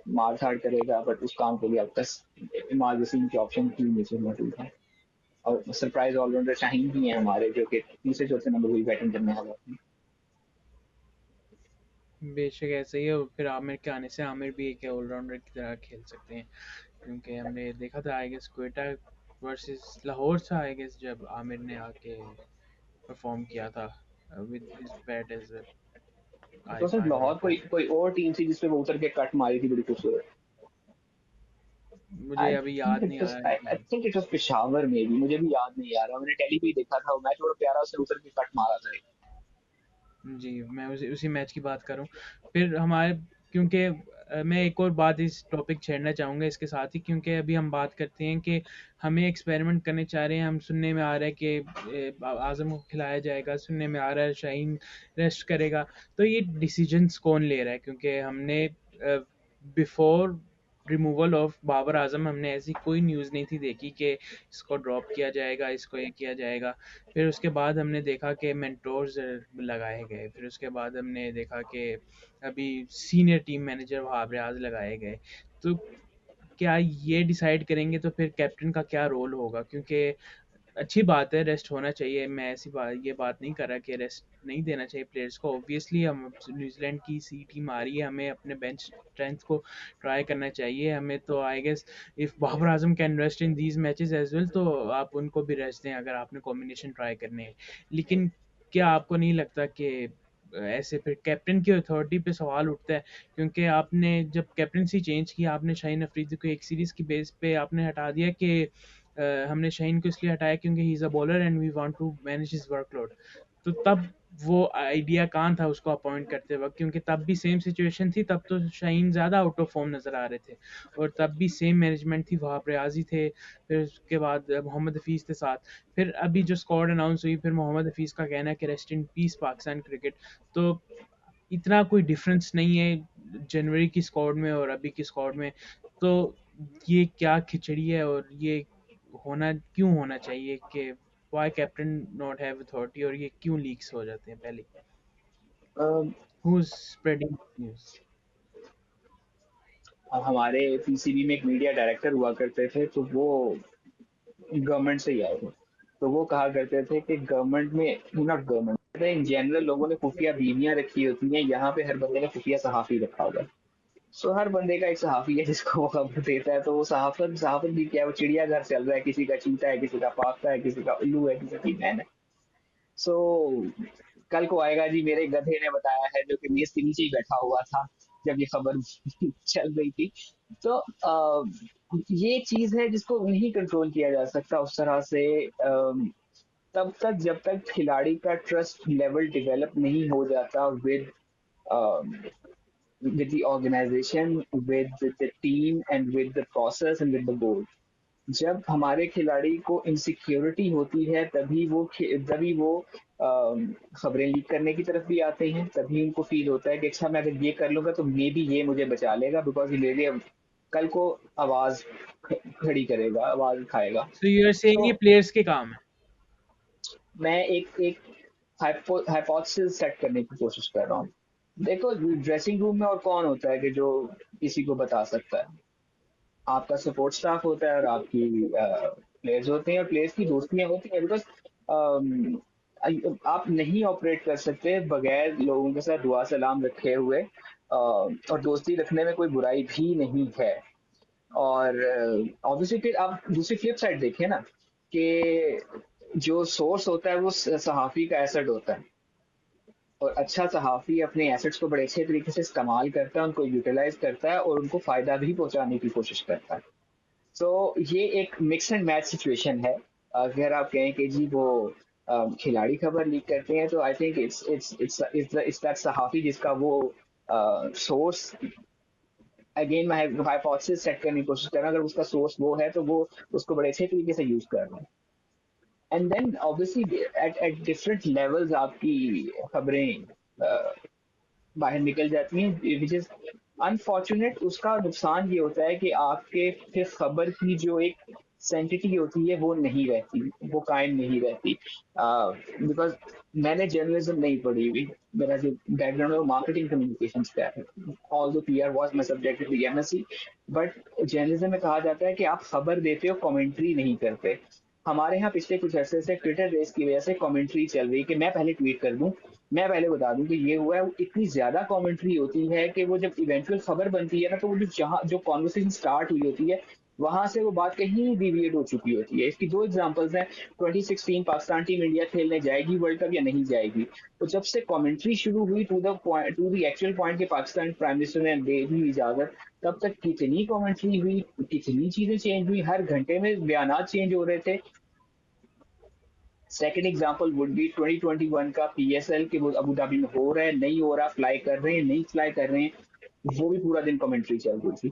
मार धाड़ करेगा, बट उस काम के लिए अब तक इमाद वसीम के ऑप्शन टीम में से मौजूद है। और सरप्राइज ऑलराउंडर शाहीन भी हैं हमारे, जो कि तीसरे चौथे नंबर की बैटिंग करने वाले हैं। बेशक ऐसा ही है, और फिर आमिर के आने से आमिर भी एक ऑलराउंडर की तरह खेल सकते हैं, क्योंकि हमने देखा था I guess Quetta versus Lahore था आई गेस, जब आमिर ने आके परफॉर्म किया था with his bat as well. I तो सिर्फ आई लाहौर, कोई रिकॉल। कोई और टीम थी जिसपे वो उतर के कट मारी थी बड़ी खूबसूरत। मुझे अभी याद नहीं आ रहा आई कि। थिंक इट वाज पेशावर में भी, मुझे भी याद नहीं आ रहा, मैंने टेली पे ही देखा था वो मैच, बड़ा प्यारा उसने उतर के कट मारा था। जी, मैं उसी मैच की बात कर रहा हूँ। फिर हमारे, क्योंकि मैं एक और बात इस टॉपिक छेड़ना चाहूँगा इसके साथ ही, क्योंकि अभी हम बात करते हैं कि हमें एक्सपेरिमेंट करने चाह रहे हैं, हम सुनने में आ रहा है कि आज़म को खिलाया जाएगा, सुनने में आ रहा है शाहीन रेस्ट करेगा। तो ये डिसीजंस कौन ले रहा है? क्योंकि हमने before removal of Babar Azam हमने ऐसी कोई न्यूज़ नहीं थी देखी कि इसको ड्रॉप किया जाएगा, इसको ये किया जाएगा। फिर उसके बाद हमने देखा कि मेंटोर्स लगाए गए, फिर उसके बाद हमने देखा कि अभी senior team manager Wahab Riaz लगाए गए। तो क्या ये डिसाइड करेंगे तो फिर कैप्टन का क्या रोल होगा? क्योंकि अच्छी बात है, रेस्ट होना चाहिए, मैं ऐसी बात ये बात नहीं कर रहा कि रेस्ट नहीं देना चाहिए प्लेयर्स को। ऑब्वियसली हम न्यूजीलैंड की सी टीम आ रही है, हमें अपने बेंच स्ट्रेंथ को ट्राई करना चाहिए। हमें तो I guess if Babar Azam can rest in these matches as well, तो आप उनको भी रेस्ट दें अगर आपने कॉम्बिनेशन ट्राई करने हैं। लेकिन क्या आपको नहीं लगता कि ऐसे फिर कैप्टन की अथॉरिटी पे सवाल उठता है? क्योंकि आपने जब कैप्टनसी चेंज की, आपने शाहीन अफरीदी को एक सीरीज़ की बेस पे आपने हटा दिया कि हमने शाहीन को इसलिए हटाया क्योंकि he is a bowler and we want to manage his workload. तो तब वो आइडिया कहाँ था उसको अपॉइंट करते वक्त? क्योंकि तब भी सेम सिचुएशन थी, तब तो शाहीन ज़्यादा आउट ऑफ फॉर्म नज़र आ रहे थे, और तब भी सेम मैनेजमेंट थी, वहाँ रियाजी थे, फिर उसके बाद मोहम्मद हफीज़ के साथ। फिर अभी जो स्क्वाड अनाउंस हुई, फिर मोहम्मद हफीज़ का कहना है कि rest in peace Pakistan cricket. तो इतना कोई डिफरेंस नहीं है जनवरी की स्क्वाड में और अभी की स्क्वाड में। तो ये क्या खिचड़ी है, और ये होना क्यों होना चाहिए कि why captain not have authority, और ये क्यों लीक्स हो जाते हैं पहले? Who is spreading news? हमारे पीसीबी में एक मीडिया डायरेक्टर हुआ करते थे, तो वो गवर्नमेंट से ही आए थे। तो वो कहा करते थे कि गवर्नमेंट में, नॉट गवर्नमेंट, इन जनरल लोगों ने खुफिया बीवियां रखी होती हैं, यहाँ पे हर बंदे ने खुफिया सहाफी रखा होगा। सो हर बंदे का एक सहाफी है जिसको वो खबर देता है, तो वो सहाफत सहाफत भी क्या, वो चिड़िया घर चल रहा है, किसी का चीता है, किसी का पास्ता है, किसी का उल्लू है, किसी की मैन है। सो कल को आएगा जी, मेरे गधे ने बताया है, जो कि मेज के नीचे ही बैठा हुआ था जब ये खबर चल रही थी। तो ये चीज है जिसको नहीं कंट्रोल किया जा सकता उस तरह से, तब तक जब तक खिलाड़ी का ट्रस्ट लेवल डेवलप नहीं हो जाता with with the organization, with the team, and with the process and with the goal. जब हमारे खिलाड़ी को इनसिक्योरिटी होती है, तभी वो खबरें लीक करने की तरफ भी आते हैं, तभी उनको फील होता है कि अच्छा मैं अगर ये कर लूंगा तो मे बी ये मुझे बचा लेगा, बिकॉज ये मेरे कल को आवाज खड़ी करेगा, आवाज उठाएगा। सो यू आर सेइंग तो ये प्लेयर्स के काम है? मैं एक एक हाइपोथेसिस सेट करने की कोशिश कर रहा हूँ। देखो, ड्रेसिंग रूम में और कौन होता है कि जो किसी को बता सकता है? आपका सपोर्ट स्टाफ होता है और आपकी प्लेयर्स होते हैं, और प्लेयर्स की दोस्तियां होती हैं, बिकॉज आप नहीं ऑपरेट कर सकते बगैर लोगों के साथ दुआ सलाम रखे हुए। और दोस्ती रखने में कोई बुराई भी नहीं है। और ऑब्वियसली फिर आप दूसरी फ्लिप साइड देखें ना, कि जो सोर्स होता है वो सहाफ़ी का एसेट होता है, और अच्छा सहाफ़ी अपने एसेट्स को बड़े अच्छे तरीके से इस्तेमाल करता है, उनको यूटिलाइज करता है और उनको फ़ायदा भी पहुंचाने की कोशिश करता है। तो ये एक मिक्स एंड मैच सिचुएशन है। अगर आप कहें कि जी वो खिलाड़ी खबर लीक करते हैं, तो आई थिंक इट्स दैट सहाफ़ी जिसका वो सोर्स, अगेन मैं हाइपोथेसिस सेट करने की कोशिश कर रहा हूँ, अगर उसका सोर्स वो है तो वो उसको बड़े अच्छे तरीके से यूज कर रहा है। And then obviously at different levels आपकी खबरें बाहर निकल जाती हैं, विच इज अनफॉर्चुनेट। उसका नुकसान ये होता है कि आपके फिर खबर की जो एक सेंटिटी होती है वो नहीं रहती, वो कायम नहीं रहती। बिकॉज मैंने जर्नलिज्म नहीं पढ़ी हुई, मेरा जो बैकग्राउंड है वो मार्केटिंग कम्युनिकेशन का है, ऑल दो PR was my subject in MSc. But journalism में कहा जाता है कि आप खबर देते हो, कमेंट्री नहीं करते। हमारे यहाँ पिछले कुछ अरसे से ट्विटर रेस की वजह से कमेंट्री चल रही है कि मैं पहले ट्वीट कर दूं, मैं पहले बता दूं कि ये हुआ है। वो इतनी ज्यादा कमेंट्री होती है कि वो जब इवेंचुअल खबर बनती है ना, तो वो जो जहाँ जो कॉन्वर्सेशन स्टार्ट हुई होती है, वहां से वो बात कहीं डिविएट हो चुकी होती है। इसकी दो एग्जांपल्स हैं। 2016 पाकिस्तान टीम इंडिया खेलने जाएगी वर्ल्ड कप या नहीं जाएगी, तो जब से कमेंट्री शुरू हुई to the point, to the actual point के पाकिस्तान प्राइम मिनिस्टर ने दे दी इजाजत, तब तक कितनी कमेंट्री हुई, कितनी चीजें चेंज हुई, हर घंटे में बयान चेंज हो रहे थे। सेकंड एग्जांपल वुड बी 2021 का पीएसएल, कि वो अबू धाबी में हो रहा है नहीं हो रहा, फ्लाई कर रहे हैं नहीं फ्लाई कर रहे हैं, वो भी पूरा दिन कमेंट्री चल रही थी।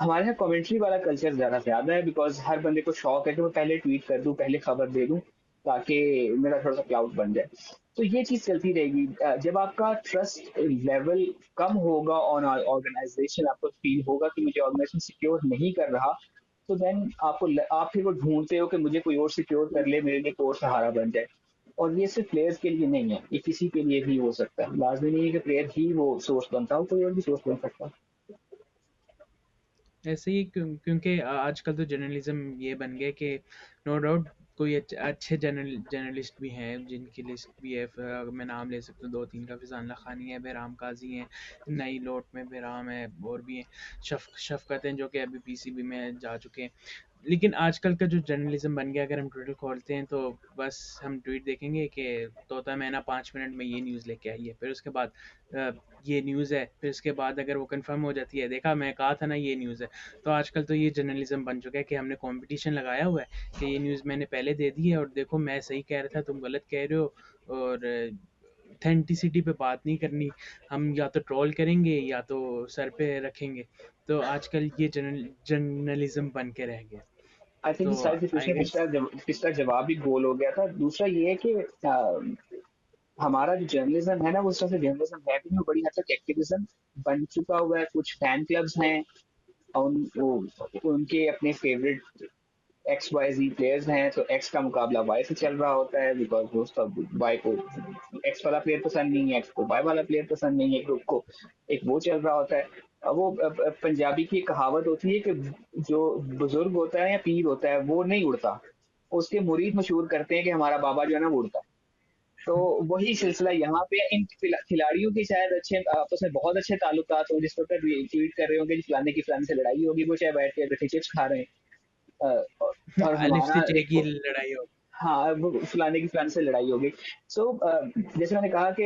हमारे यहाँ कमेंट्री वाला कल्चर ज्यादा ज्यादा है, बिकॉज हर बंदे को शौक है कि मैं पहले ट्वीट कर दूं, पहले खबर दे दूं, ताकि मेरा थोड़ा सा क्लाउड बन जाए। तो ये चीज चलती रहेगी। जब आपका ट्रस्ट लेवल कम होगा ऑन ऑर्गेनाइजेशन, आपको फील होगा कि मुझे ऑर्गेनाइजेशन सिक्योर नहीं कर रहा, तो देन आप फिर वो ढूंढते हो कि मुझे कोई और सिक्योर कर ले, मेरे लिए कोई और सहारा बन जाए। और ये सिर्फ प्लेयर्स के लिए नहीं है, ये किसी के लिए भी हो सकता है। लाजमी नहीं है कि प्लेयर ही वो सोर्स बनता हो, कोई और भी सोर्स बन सकता है। ऐसे ही क्योंकि आजकल तो जर्नलिज्म ये बन गया कि नो डाउट कोई अच्छे जर्नलिस्ट भी हैं जिनकी लिस्ट भी है। मैं नाम ले सकता हूँ दो तीन का, फिजान लखानी है, बहराम काजी हैं, नई लोट में बहराम है, और भी हैं, शफकत हैं जो कि अभी पीसीबी में जा चुके हैं। लेकिन आजकल का जो जर्नलिज्म बन गया, अगर हम ट्विटर खोलते हैं तो बस हम ट्वीट देखेंगे कि तोता मैना 5 मिनट में ये न्यूज़ लेके आई है, फिर उसके बाद अ, ये न्यूज़ है, फिर उसके बाद अगर वो कंफर्म हो जाती है, देखा मैं कहा था ना ये न्यूज़ है। तो आजकल तो ये जर्नलिज्म बन चुका है कि हमने कंपटीशन लगाया हुआ है कि ये न्यूज़ मैंने पहले दे दी है और देखो मैं सही कह रहा था तुम गलत कह रहे हो। और ऑथेंटिसिटी पे बात नहीं करनी, हम या तो ट्रोल करेंगे या तो सर पे रखेंगे। तो आजकल ये जर्नलिज्म बन के रह गया। आई थिंक तो इस सारी आई सिचुएशन में गेस पिछला जवाब भी गोल हो गया था। दूसरा ये है कि हमारा जो जर्नलिज्म है ना, वो उस तरह से जर्नलिज्म है भी नहीं, वो बड़ी हद तक एक्टिविज्म बन चुका हुआ है। कुछ फैन क्लब्स हैं, उनके अपने फेवरेट एक्स वाई जी प्लेयर्स हैं, तो एक्स का मुकाबला वाई से चल रहा होता है, बिकॉज वो सब वाई को एक्स वाला प्लेयर पसंद नहीं है, एक्स को वाई वाला प्लेयर पसंद नहीं है, ग्रुप को एक वो चल रहा होता है। पंजाबी की एक कहावत होती है कि जो बुजुर्ग होता है या पीर होता है वो नहीं उड़ता, उसके मुरीद मशहूर करते हैं कि हमारा बाबा जो है ना वो उड़ता है। तो वही सिलसिला यहाँ पे इन खिलाड़ियों के शायद अच्छे आपस में बहुत अच्छे ताल्लुकात हो, जिस वक्त ट्वीट कर रहे होंगे कि फलाने की फलाने से लड़ाई होगी, वो चाहे बैठ के बैठे चिप्स खा रहे हैं। और अलिफ से हमारा जे की लड़ाई हो। हाँ, वो फलाने की फलाने से लड़ाई होगी। जैसे मैंने कहा कि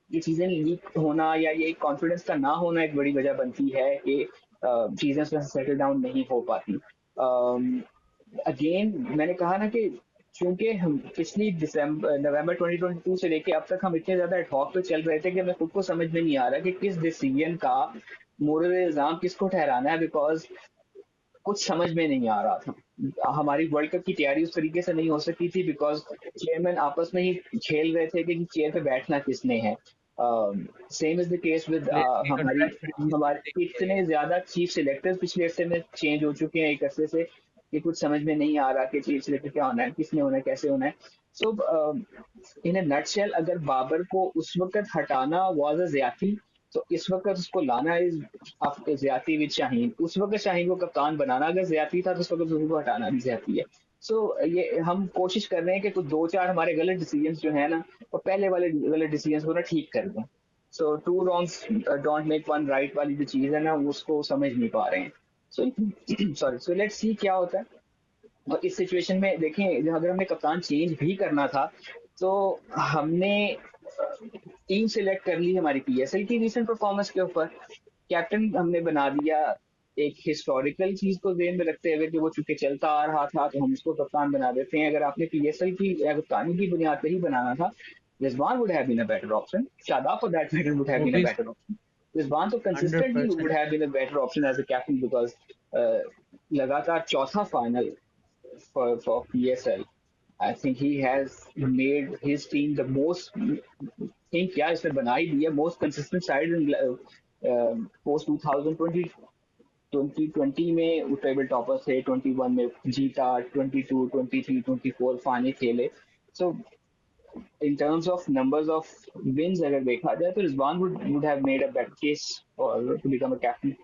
ये चीजें लीक होना या ये कॉन्फिडेंस का ना होना एक बड़ी वजह बनती है कि चीजें सेटल डाउन नहीं हो पाती। अगेन मैंने कहा ना कि चूंकि हम पिछली दिसंबर नवंबर 2022 से लेके अब तक हम इतने ज्यादा एडहॉक पे चल रहे थे कि हमें खुद को समझ में नहीं आ रहा कि किस डिसीजन का मोरल इल्जाम किसको ठहराना है, बिकॉज कुछ समझ में नहीं आ रहा था। हमारी वर्ल्ड कप की तैयारी उस तरीके से नहीं हो सकती थी, बिकॉज चेयरमैन आपस में ही खेल रहे थे कि चेयर पे बैठना किसने है। Same is the case with player की हमारी कॉन्ट्रैक्ट फिनिश हमारे देखिए। इतने ज्यादा चीफ सिलेक्टर्स पिछले हफ्ते में चेंज हो चुके हैं एक अरसे से, कि कुछ समझ में नहीं आ रहा कि चीफ सिलेक्टर क्या होना है, किसने होना है, कैसे होना है। सो इन ए नटशेल, अगर बाबर को उस वक्त हटाना वाज अ ज्यादती, तो इस वक्त उसको लाना इज ज्यादती विद शाहीन। उस वक्त शाहीन को कप्तान बनाना अगर ज्यादती था, तो उस वक्त उसको हटाना भी ज्यादती है। ये हम कोशिश कर रहे हैं कि कुछ दो चार हमारे गलत डिसीजन जो है ना, और पहले वाले गलत डिसीजन को ना ठीक कर दें। So two wrongs don't make one right वाली जो चीज़ है ना, उसको समझ नहीं पा रहे हैं। सो सॉरी, सो लेट्स सी क्या होता है। और इस सिचुएशन में देखें, अगर हमने कप्तान चेंज भी करना था, तो हमने टीम सिलेक्ट कर ली हमारी पीएसएल की रीसेंट परफॉर्मेंस के ऊपर, कैप्टन हमने बना दिया एक हिस्टोरिकल चीज को ध्यान में रखते हुए कि वो चूंकि चलता आ रहा था तो हम उसको कप्तान बना देते हैं। अगर आपने पीएसएल की या कप्तानी की बुनियाद पर ही बनाना था, Rizwan would have been a better option. Shadab for that matter would have been a better obviously, option. Rizwan तो consistently would 100%। have been a better option as a captain because लगातार चौथा final for PSL. I think he has made his team the most, think क्या इसने बना ही दिया most consistent side in post 2020। 2020 में वो table topper थे, 21 में जीता, 22, 23, 24 फाइनल खेले। So in terms of numbers of wins अगर देखा जाए तो Rizwan would have made a better case for to become a captain.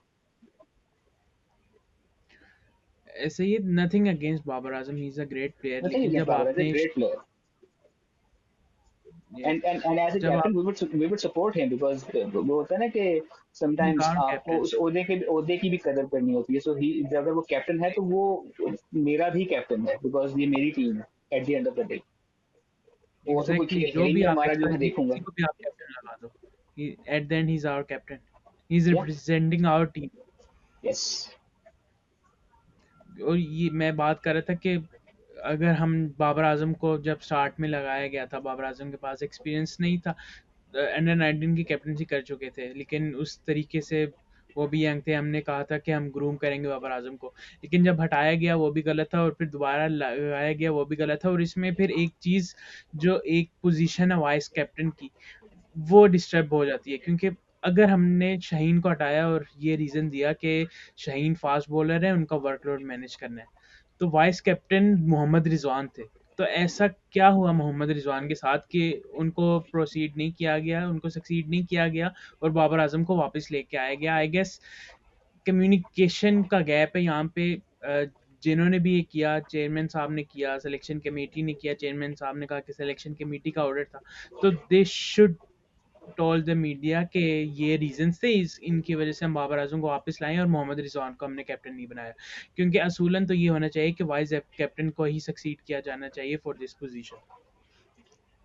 ऐसे ही nothing against Babar Azam, he is a great player, Nothing लेकिन against जब Babar, as a आपने great player. ये And as a जब आप captain we would support him because वो होता है ना कि ही इज़ sometimes आवर आपको कैप्टन। उस ओहदे की भी कदर करनी होती है। सो ही, अगर वो कैप्टन है तो वो मेरा भी कैप्टन है बिकॉज ये मेरी टीम है eight the end of the day. वो तो कोई एग्जैक्टली, खेल है जो ही भी नहीं आप हमारा जो मैं एक्सपेक्ट, देखूंगा। किसी को भी आप कैप्टन लगा दो, at the end he is our captain, he is या रिप्रेजेंटिंग आवर टीम। यस। और ये मैं बात कर रहा था कि अगर हम बाबर आजम को जब स्टार्ट में लगाया गया था, बाबर आजम के पास एक्सपीरियंस नहीं था, अंडर 19 की कैप्टनसी कर चुके थे, लेकिन उस तरीके से वो भी यंग थे, हमने कहा था कि हम ग्रूम करेंगे बाबर आजम को, लेकिन जब हटाया गया वो भी गलत था, और फिर दोबारा लगाया गया वो भी गलत था। और इसमें फिर एक चीज़, जो एक पोजीशन है वाइस कैप्टन की, वो डिस्टर्ब हो जाती है, क्योंकि अगर हमने शाहीन को हटाया और ये रीज़न दिया कि शाहीन फास्ट बॉलर है, उनका वर्कलोड मैनेज करना है, तो वाइस कैप्टन मोहम्मद रिजवान थे। तो ऐसा क्या हुआ मोहम्मद रिजवान के साथ कि उनको प्रोसीड नहीं किया गया, उनको सक्सीड नहीं किया गया, और बाबर आजम को वापस लेके आया गया। आई गेस कम्युनिकेशन का गैप है यहाँ पे। जिन्होंने भी ये किया, चेयरमैन साहब ने किया, सिलेक्शन कमेटी ने किया, चेयरमैन साहब ने कहा कि सिलेक्शन कमेटी का ऑर्डर था, तो they should told the media के ये रीजंस थे, इनकी वजह से हम बाबर आजम को वापस लाएं और मोहम्मद रिजवान को हमने कैप्टन नहीं बनाया, क्योंकि असूलन तो ये होना चाहिए कि वाइस कैप्टन को ही सक्सीड किया जाना चाहिए फॉर दिस पोजीशन।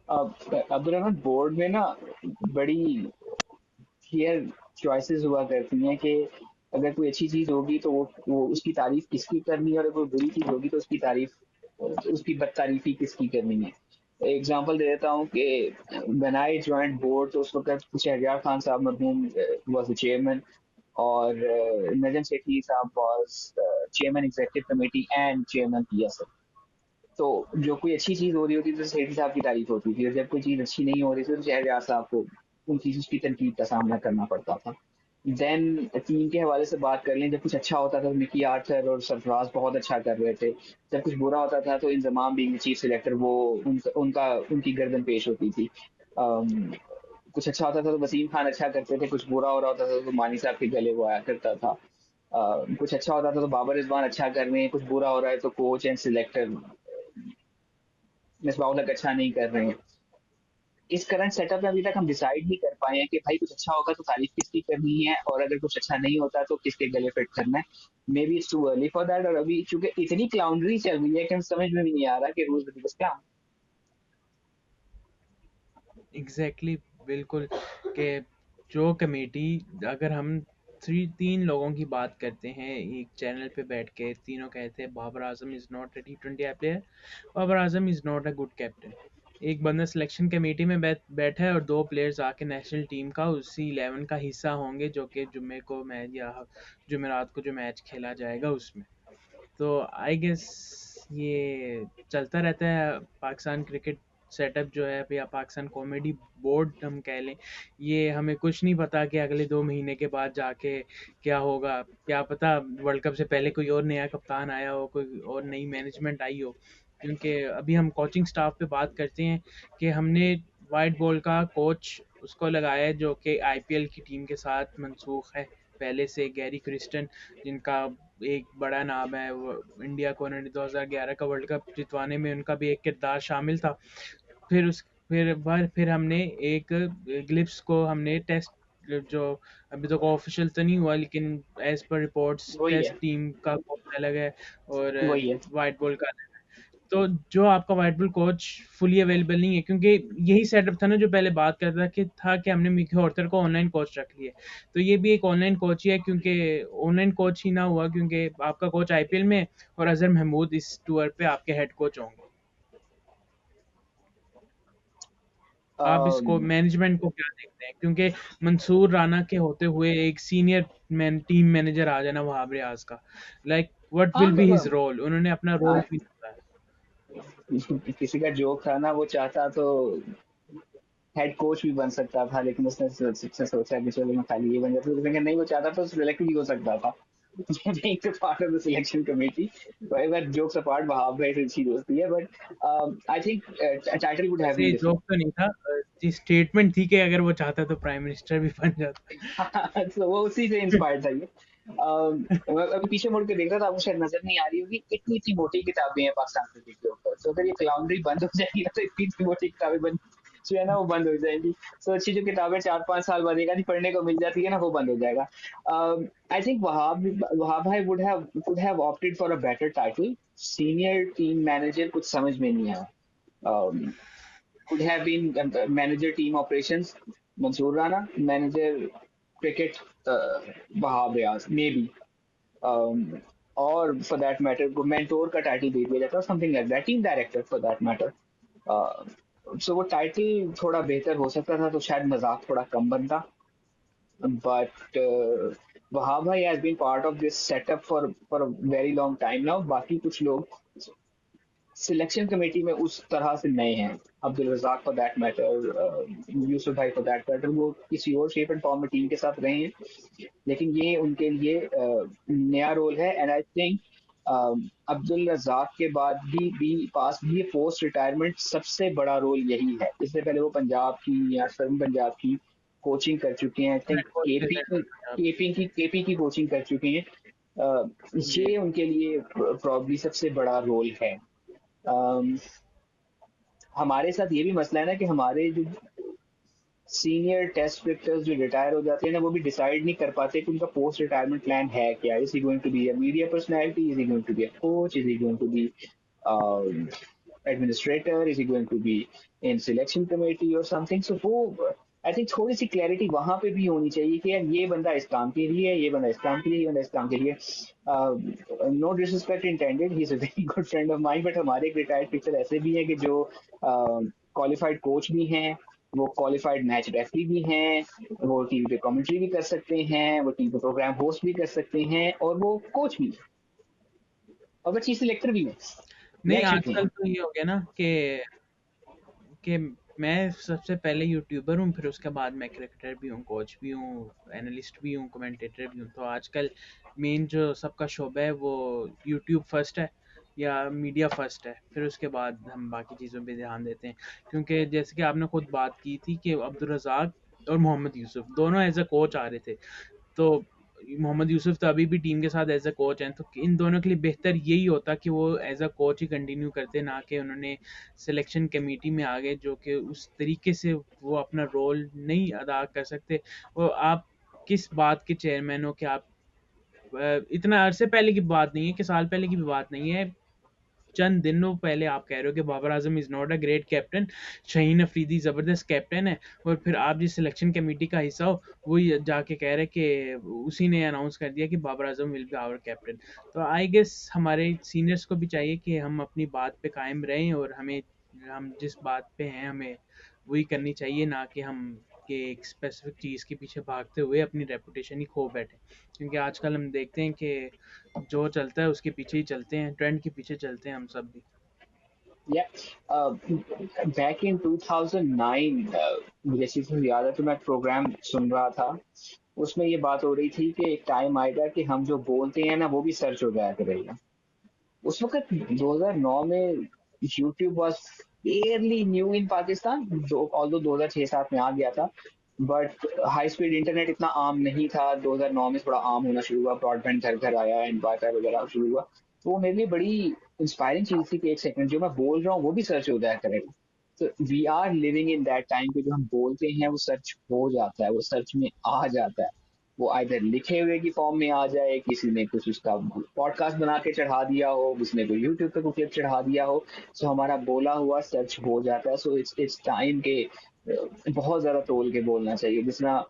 अब अब्दुल रहमान बोर्ड में ना बड़ी क्लियर चॉइसेस हुआ करती हैं कि अगर कोई अच्छी चीज होगी तो वो उसकी तारीफ किसकी करनी है, और अगर कोई बुरी चीज होगी तो उसकी तारीफ, उसकी बदतारीफी किसकी करनी है। एग्जांपल दे देता हूँ कि बनाए ज्वाइंट बोर्ड तो उस वक्त शहरयार खान साहब मरहूम वॉज द चेयरमैन, और नजम सेठी साहब was chairman executive committee and chairman PSL. तो जो कोई अच्छी चीज हो रही होती थी तो सेठी साहब की तारीफ होती थी, और जब कोई चीज अच्छी नहीं हो रही थी तो शहरयार साहब को उन चीजों की तनकीद का सामना करना पड़ता था। देन टीम के हवाले से बात कर लें, जब कुछ अच्छा होता था तो मिकी आर्थर और सरफराज बहुत अच्छा कर रहे थे। जब कुछ बुरा होता था तो इंजमाम बीइंग चीफ सिलेक्टर वो उनकी गर्दन पेश होती थी। कुछ अच्छा होता था तो वसीम खान अच्छा करते थे, कुछ बुरा हो रहा होता था तो मानी साहब के गले वो आया करता था। कुछ अच्छा होता था तो बाबर रिजवान अच्छा कर रहे हैं, कुछ बुरा हो रहा है तो coach and selector Misbah ul Haq अच्छा नहीं कर रहे हैं। इस करंट सेटअप में अभी तक हम डिसाइड नहीं कर पाए हैं कि भाई कुछ अच्छा होगा तो तारीफ किसकी करनी है, और अगर कुछ अच्छा नहीं होता तो किसके गले फिट करना है। May be it's too early for that, और अभी चूंकि इतनी क्लाउनरी चल रही है कि हम समझ में भी नहीं आ रहा कि रूज द बिगेस्ट क्लाउन। एग्जैक्टली, बिल्कुल, कि जो कमेटी, अगर हम तीन लोगों की बात करते हैं एक चैनल पे बैठ के, तीनों कहते हैं Babar Azam is not a T20 player, Babar Azam is not a good captain. एक बंदा सिलेक्शन कमेटी में बैठा है और दो प्लेयर्स आके नेशनल टीम का उसी 11 का हिस्सा होंगे, जो कि जुम्मे को मैच या जुमेरात को जो मैच खेला जाएगा उसमें। तो आई गेस ये चलता रहता है पाकिस्तान क्रिकेट सेटअप जो है, या पाकिस्तान कॉमेडी बोर्ड हम कह लें। ये हमें कुछ नहीं पता कि अगले 2 महीने के बाद जाके क्या होगा, क्या पता वर्ल्ड कप से पहले कोई और नया कप्तान आया हो, कोई और नई मैनेजमेंट आई हो। क्योंकि अभी हम कोचिंग स्टाफ पे बात करते हैं कि हमने वाइट बॉल का कोच उसको लगाया है जो कि आईपीएल की टीम के साथ मनसूख है पहले से, गैरी क्रिस्टन, जिनका एक बड़ा नाम है। वो इंडिया को उन्होंने 2011 का वर्ल्ड कप जितवाने में उनका भी एक किरदार शामिल था। फिर फिर हमने एक ग्लिप्स को हमने टेस्ट, जो अभी तक ऑफिशियल तो नहीं हुआ लेकिन एज पर रिपोर्ट्स वही टेस्ट है, टीम का कोच अलग है और वही है। वाइट बॉल का अलग है। तो जो आपका white ball coach fully available नहीं है, क्योंकि यही सेटअप था ना जो पहले बात करता था कि हमने मिकी हॉर्टर को ऑनलाइन कोच रख लिया। तो ये भी एक ऑनलाइन कोच ही है, क्योंकि ऑनलाइन कोच ही ना हुआ क्योंकि आपका कोच आईपीएल में है और अजहर महमूद इस टूर पे आपके हेड कोच होंगे। आप इसको अम, मैनेजमेंट को क्या देखते हैं? क्योंकि मंसूर राना के होते हुए एक सीनियर टीम मैनेजर आ जाना वहाब रियाज का, लाइक व्हाट हाँ विल बी हिज रोल? उन्होंने अपना रोल भी नहीं बताया। किसी का जोक था ना, वो चाहता तो हेड कोच भी बन सकता था, लेकिन उसने सोचा कि चलो मैं खाली ये बन जाता, तो नहीं, वो चाहता तो सिलेक्ट भी हो सकता था। being a part of the selection committee. Whatever jokes apart, Wahab भाई से अच्छी दोस्ती है, but I think title would have वैसे been ये जोक different. तो नहीं था, जी स्टेटमेंट थी कि अगर वो चाहता तो प्राइम मिनिस्टर भी बन जाता। तो वो उसी से इंस्पायर्ड था ये। मैं अभी पीछे मुड़ के देख रहा था, आपको शायद नजर नहीं आ रही होगी, इतनी इतनी मोटी किताबें हैं पाकिस्तान क्रिकेट के ऊपर, तो अगर ये क्लाउनरी बंद हो जाएगी ना, तो इतनी इतनी मोटी किताबें बंद जो है ना वो बंद हो जाएंगी। तो अच्छी जो किताबें 4-5 साल बाद एक आधी पढ़ने को मिल जाती है ना, वो बंद हो जाएगा। आई थिंक वहाब भाई would have opted for a better title. Senior team manager कुछ समझ में नहीं आया। um, could have been manager team operations Mansoor Rana, manager cricket Wahab Riaz, maybe. Um, or for that matter, mentor का title दे दिया जाता or something like that, team director for that matter. Uh, so वो title थोड़ा बेहतर हो सकता था, तो शायद मजाक थोड़ा कम बनता, but Wahab bhai has been part of this setup for a very long time now. बाकी कुछ लोग सिलेक्शन कमेटी में उस तरह से नए हैं। Abdul Razzaq for that matter, Yusuf भाई फॉर दैट मैटर, वो किसी और शेप एंड फॉर्म में टीम के साथ रहे हैं, लेकिन ये उनके लिए नया रोल है। And I think Abdul Razzaq के बाद भी पास भी पोस्ट रिटायरमेंट सबसे बड़ा रोल यही है। इससे पहले वो पंजाब की या सर्न पंजाब की कोचिंग कर चुके हैं, आई थिंक हेड कोच थे सेंट्रल पंजाब के। केपी की कोचिंग कर चुके हैं। जी। ये उनके लिए प्रॉब्ली सबसे बड़ा रोल है। अम, हमारे साथ ये भी मसला है ना कि हमारे जो सीनियर टेस्ट क्रिकेटर्स जो रिटायर हो जाते हैं ना, वो भी डिसाइड नहीं कर पाते कि उनका पोस्ट रिटायरमेंट प्लान है क्या। Is he going to be a media personality, is he going to be a coach, is he going to be administrator, is he going to be in selection committee or something? So वो I think थोड़ी सी clarity वहां पे भी होनी चाहिए कि यार ये बंदा इस काम के लिए, ये बंदा इस काम के लिए, ये बंदा इस काम के लिए। No disrespect intended, he is a very good friend of mine, but हमारे एक रिटायर्ड पिक्चर ऐसे भी हैं कि जो क्वालिफाइड कोच भी हैं, वो क्वालिफाइड मैच रेफरी भी हैं, वो टीवी पे कमेंट्री भी कर सकते हैं, वो टीवी पे प्रोग्राम होस्ट भी कर सकते हैं, और वो कोच भी है, और वो चीफ सिलेक्टर भी है। नहीं, नेक्स्ट आजकल तो ये हो गया ना कि मैं सबसे पहले यूट्यूबर हूँ, फिर उसके बाद मैं क्रिकेटर भी हूँ, कोच भी हूँ, एनालिस्ट भी हूँ, कमेंटेटर भी हूँ। तो आजकल मेन जो सबका शोबा है वो यूट्यूब फर्स्ट है या मीडिया फर्स्ट है, फिर उसके बाद हम बाकी चीज़ों पे ध्यान देते हैं। क्योंकि जैसे कि आपने खुद बात की थी कि अब्दुल रज़ाक और मोहम्मद यूसुफ दोनों एज अ कोच आ रहे थे। तो मोहम्मद यूसुफ तो अभी भी टीम के साथ एज अ कोच हैं, तो इन दोनों के लिए बेहतर यही होता कि वो एज अ कोच ही कंटिन्यू करते, ना कि उन्होंने सिलेक्शन कमेटी में आ गए जो कि उस तरीके से वो अपना रोल नहीं अदा कर सकते। वो आप किस बात के चेयरमैन हो कि आप इतना अरसे पहले की बात नहीं है, कि साल पहले की भी बात नहीं है, चंद दिनों पहले आप कह रहे हो कि Babar Azam is not a great captain, Shaheen Afridi ज़बरदस्त कैप्टन है, और फिर आप जिस सिलेक्शन कमेटी का हिस्सा हो वो जाके कह रहे कि उसी ने अनाउंस कर दिया कि बाबर आजम विल बी आवर कैप्टन। तो आई गेस हमारे सीनियर्स को भी चाहिए कि हम अपनी बात पे कायम रहें, और हम जिस बात पे हैं हमें वही करनी चाहिए, ना कि हम कि एक स्पेसिफिक चीज़ के पीछे भागते हुए अपनी रेपुटेशन ही खो बैठे। क्योंकि आजकल हम देखते हैं कि जो चलता है उसके पीछे ही चलते हैं, ट्रेंड के पीछे चलते हैं हम सब भी। Yeah, uh, back in 2009, मुझे अच्छी से याद है, तो मैं प्रोग्राम सुन रहा था, उसमें ये बात हो रही थी कि एक टाइम आएगा कि हम जो बोलते हैं ना वो भी सर्च हो जाया करेगा। उस वक्त 2009 में YouTube was fairly new in Pakistan, although 2006-7 में आ गया था, बट हाई स्पीड इंटरनेट इतना आम नहीं था। 2009 में थोड़ा आम होना शुरू हुआ, ब्रॉडबैंड घर घर आया, एंड वाईफाई वगैरह शुरू हुआ। तो वो मेरे लिए बड़ी इंस्पायरिंग चीज थी कि एक सेकंड जो मैं बोल रहा हूँ वो भी सर्च हो जाया करेगा। तो we are living in that time पे जो हम बोलते हैं वो सच हो जाता है, वो सच में आ जाता है। वो आइधर लिखे हुए की फॉर्म में आ जाए, किसी ने कुछ उसका पॉडकास्ट बना के चढ़ा दिया हो, किसी ने कोई यूट्यूब पे कुछ क्लिप चढ़ा दिया हो, सो हमारा बोला हुआ सच हो जाता है। सो इट्स टाइम के बहुत ज्यादा तोल के बोलना चाहिए। जितना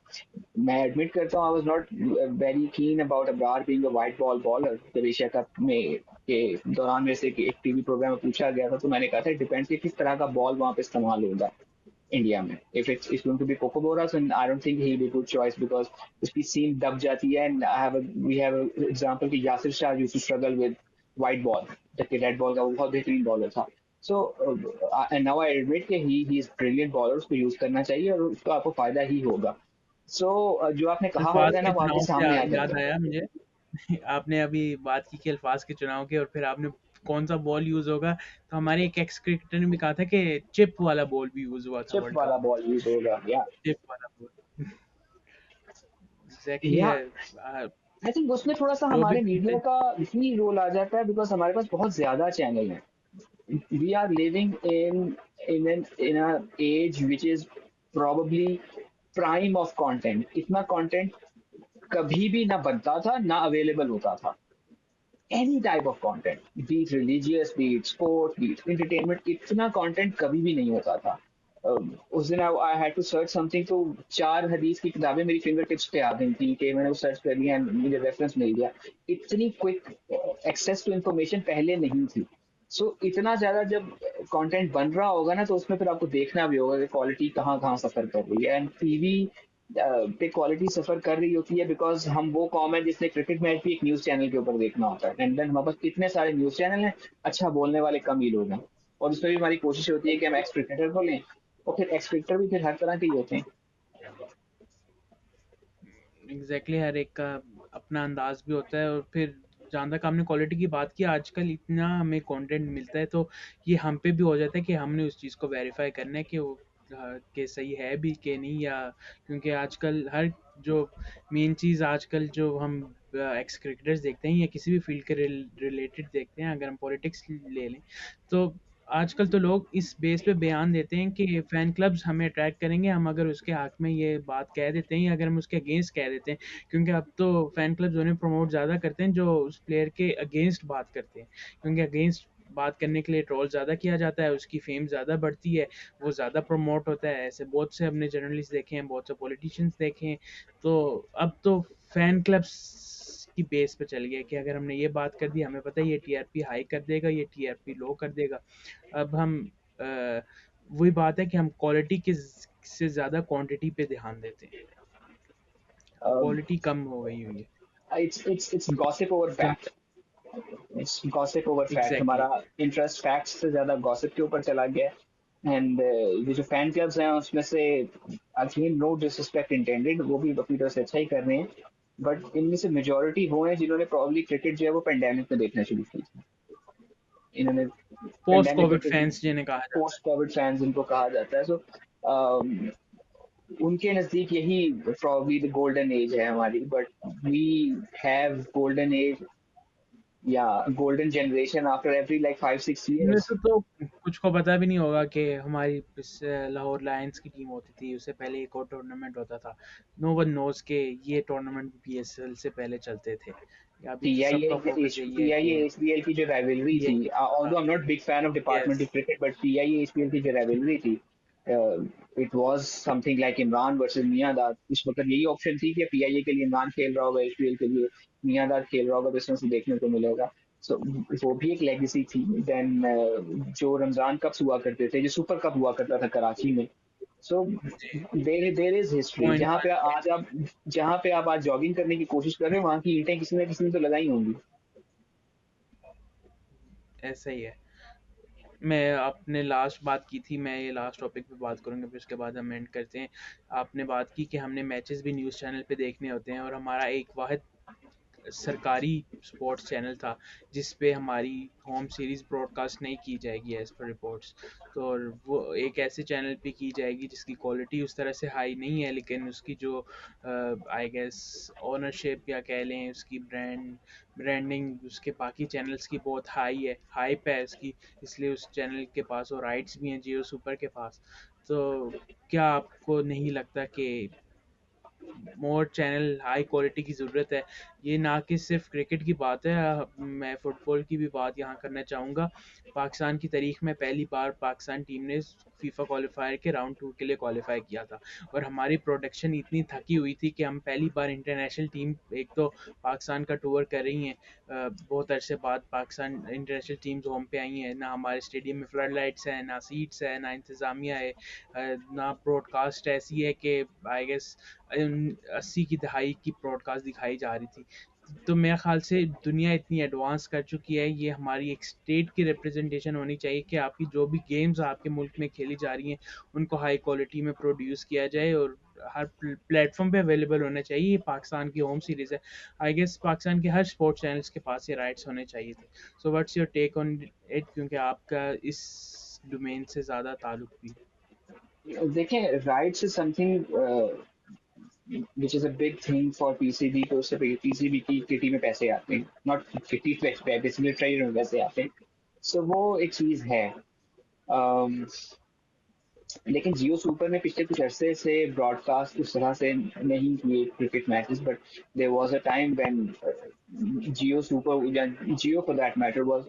मैं एडमिट करता हूँ, आई was not very keen about Abrar being a white ball bowler. जब एशिया कप में के दौरान में से एक टीवी प्रोग्राम में पूछा गया था, तो मैंने कहा था डिपेंड्स कि किस तरह का बॉल वहां पे इस्तेमाल होगा इंडिया में। If it's going to be Kookaburra, so I don't think he will be good choice, because उसकी सीम दब जाती है। And I have we have example कि Yasir Shah used to struggle with white ball, जबकि रेड बॉल का वो बहुत बेहतरीन बॉलर था। So and now I admit कि ही इज ब्रिलियंट बॉलर, उसको यूज करना चाहिए और उसका आपको फायदा ही होगा। सो जो आपने कहा अल्फाज होता है ना, के वो आपके चुनाव से सामने आ याद जाता है। आया मुझे। आपने अभी बात की कि अल्फाज के चुनाव की, और फिर आपने कौन सा बॉल यूज होगा, तो हमारे एक एक्स क्रिकेटर ने भी कहा था कि चिप वाला बॉल भी यूज हुआ था चिप वर्ल्ड कप वाला में। बॉल यूज होगा या चिप वाला बॉल। एग्जैक्टली या है। आई थिंक उसमें थोड़ा सा जो भी हमारे मीडिया बनते। का ही रोल आ जाता है, बिकॉज हमारे पास बहुत ज्यादा चैनल है। We are living in a age which is probably prime of content. इतना कंटेंट कभी भी ना बनता था ना अवेलेबल होता था। Any type of content, be it religious, be it sport, be it entertainment, इतना कंटेंट कभी भी नहीं होता था। उस दिन I had to search something, तो 4 हदीस की किताबें मेरी फिंगर टिप्स पे आ गई थी कि मैंने वो सर्च कर लिया and मुझे रेफरेंस मिल गया। इतनी क्विक एक्सेस टू इंफॉर्मेशन पहले नहीं थी। सो इतना ज्यादा जब कंटेंट बन रहा होगा ना, तो उसमें फिर आपको देखना भी होगा कि क्वालिटी कहाँ कहाँ सफर कर रही है। एंड टीवी पे क्वालिटी सफर कर रही होती है बिकॉज हम वो कॉम है जिसने क्रिकेट मैच भी एक न्यूज चैनल के ऊपर देखना होता है। एंड देन हमारे पास इतने सारे न्यूज चैनल हैं, अच्छा बोलने वाले कम ही लोग हैं। और उसमें भी हमारी कोशिश होती है कि हम एक्स क्रिकेटर को लें, और फिर एक्स क्रिकेटर भी फिर हर तरह के ही होते हैं। एग्जैक्टली, हर एक का अपना अंदाज भी होता है। और फिर जहाँ तक हमने क्वालिटी की बात की, आजकल इतना हमें कंटेंट मिलता है, तो ये हम पे भी हो जाता है कि हमने उस चीज़ को वेरीफाई करना है कि वो कि सही है भी कि नहीं, या क्योंकि आजकल हर जो मेन चीज़ आजकल जो हम एक्स क्रिकेटर्स देखते हैं या किसी भी फील्ड के रिलेटेड देखते हैं, अगर हम पॉलिटिक्स ले लें, तो आजकल तो लोग इस बेस पे बयान देते हैं कि फ़ैन क्लब्स हमें अट्रैक्ट करेंगे, हम अगर उसके हक में ये बात कह देते हैं या अगर हम उसके अगेंस्ट कह देते हैं। क्योंकि अब तो फ़ैन क्लब्स उन्हें प्रमोट ज़्यादा करते हैं जो उस प्लेयर के अगेंस्ट बात करते हैं, क्योंकि अगेंस्ट बात करने के लिए ट्रोल ज़्यादा किया जाता है, उसकी फेम ज़्यादा बढ़ती है, वो ज़्यादा प्रमोट होता है। ऐसे बहुत से हमने जर्नलिस्ट देखे हैं, बहुत से पॉलिटिशियंस देखे हैं। तो अब तो फ़ैन क्लब्स की बेस पे चल गया कि अगर हमने ये बात कर दी, हमें पता है ये टीआरपी हाई कर देगा, ये टीआरपी लो कर देगा। अब हम वही बात है कि हम क्वालिटी के से ज़्यादा क्वांटिटी पे ध्यान देते हैं। क्वालिटी कम हो गई हुई है। इट्स गॉसिप ओवर जो fact. It's gossip over fact. Exactly. हमारा इंटरेस्ट फैक्ट्स से ज्यादा गॉसिप के ऊपर चला गया। एंड ये जो फैन क्लब्स हैं उसमें से, अगेन नो डिसरिस्पेक्ट इंटेंडेड, वो भी अपनी तरफ से अच्छा ही कर रहे हैं। बट इनमें से मेजोरिटी वो हैं जिन्होंने प्रॉब्ली क्रिकेट जो है वो पेंडेमिक में देखना शुरू की। इन्होंने पोस्ट पेंडेमिक में कोविड क्रिकेट, फैंस जिन्हें कहा जाता पोस्ट कोविड फैंस इनको कहा जाता है। सो उनके नजदीक यही प्रॉब्ली द गोल्डन एज है हमारी। But we have golden age या golden generation after every like 5-6 है। years। वैसे तो कुछ को पता भी नहीं होगा कि हमारी इस लाहौर लायंस की टीम होती थी, उससे पहले एक और टूर्नामेंट होता था। नो वन नोज के ये टूर्नामेंट पीएसएल से पहले चलते थे। अभी तो सबका फोकस यही है पीआईए कि एचबीएल की जो राइवलरी थी, ये although I am not big fan of yes. Departmental cricket, but PIA HBL की जो राइवलरी थी, it was something like Imran versus Miandad. उस वक्त यही ऑप्शन थी कि पीआईए के लिए इमरान खेल रहा होगा, एचबीएल के लिए मियांदाद खेल रहा होगा, तो इसमें से देखने को मिलेगा। सो वो भी एक लेगेसी थी। देन जो रमजान कप्स हुआ करते थे, जो सुपर कप हुआ करता था कराची में। So there is history. Point one. जहाँ पे आप आज जॉगिंग करने की कोशिश कर रहे हो, वहां की ईंटें किसी न किसी ने तो लगाई होंगी। ऐसा ही है। मैं आपने लास्ट बात की थी, मैं ये लास्ट टॉपिक पे बात करूँगा, फिर उसके बाद हम एंड करते हैं। आपने बात की कि हमने मैचेस भी न्यूज़ चैनल पे देखने होते हैं, और हमारा एक वाहिद सरकारी स्पोर्ट्स चैनल था जिस पे हमारी होम सीरीज़ ब्रॉडकास्ट नहीं की जाएगी एज़ पर रिपोर्ट्स। तो और वो एक ऐसे चैनल पे की जाएगी जिसकी क्वालिटी उस तरह से हाई नहीं है, लेकिन उसकी जो आई गेस ओनरशिप या कह लें उसकी ब्रांडिंग उसके बाकी चैनल्स की बहुत हाई है, हाइप है उसकी, इसलिए उस चैनल के पास वो राइट्स भी हैं जियो सुपर के पास। तो क्या आपको नहीं लगता कि मोर चैनल हाई क्वालिटी की ज़रूरत है? ये ना कि सिर्फ क्रिकेट की बात है, मैं फुटबॉल की भी बात यहाँ करना चाहूँगा। पाकिस्तान की तारीख में पहली बार पाकिस्तान टीम ने फीफा क्वालिफायर के राउंड 2 के लिए क्वालिफाई किया था, और हमारी प्रोडक्शन इतनी थकी हुई थी कि हम पहली बार इंटरनेशनल टीम, एक तो पाकिस्तान का टूर कर रही हैं, बहुत अरसे बाद पाकिस्तान इंटरनेशनल टीम्स होम पे आई हैं, ना हमारे स्टेडियम में फ्लड लाइट्स हैं, ना सीट्स है, ना इंतज़ामिया है, ना ब्रॉडकास्ट ऐसी है कि आई गेस 80 की दहाई की ब्रॉडकास्ट दिखाई जा रही थी। तो मेरे ख्याल से दुनिया इतनी एडवांस कर चुकी है, ये हमारी एक स्टेट की रिप्रेजेंटेशन होनी चाहिए कि आपकी जो भी गेम्स आपके मुल्क में खेली जा रही हैं उनको हाई क्वालिटी में प्रोड्यूस किया जाए और हर प्लेटफॉर्म पे अवेलेबल होना चाहिए। ये पाकिस्तान की होम सीरीज़ है, आई गेस पाकिस्तान के हर स्पोर्ट्स चैनल्स के पास ये राइट्स होने चाहिए थे। So what's your take on it, क्योंकि आपका इस डोमेन से ज़्यादा ताल्लुक भी है। देखें, rights is something which is a big thing for PCB. तो उससे पीसीबी की किटी में पैसे आते हैं, नॉट किटी, बेसिकली ट्रेड में पैसे आते हैं। सो वो एक चीज है। um, लेकिन जियो सुपर ने पिछले कुछ अरसे से ब्रॉडकास्ट उस तरह से नहीं किए cricket matches, but there was a time when Geo super या Geo for that matter was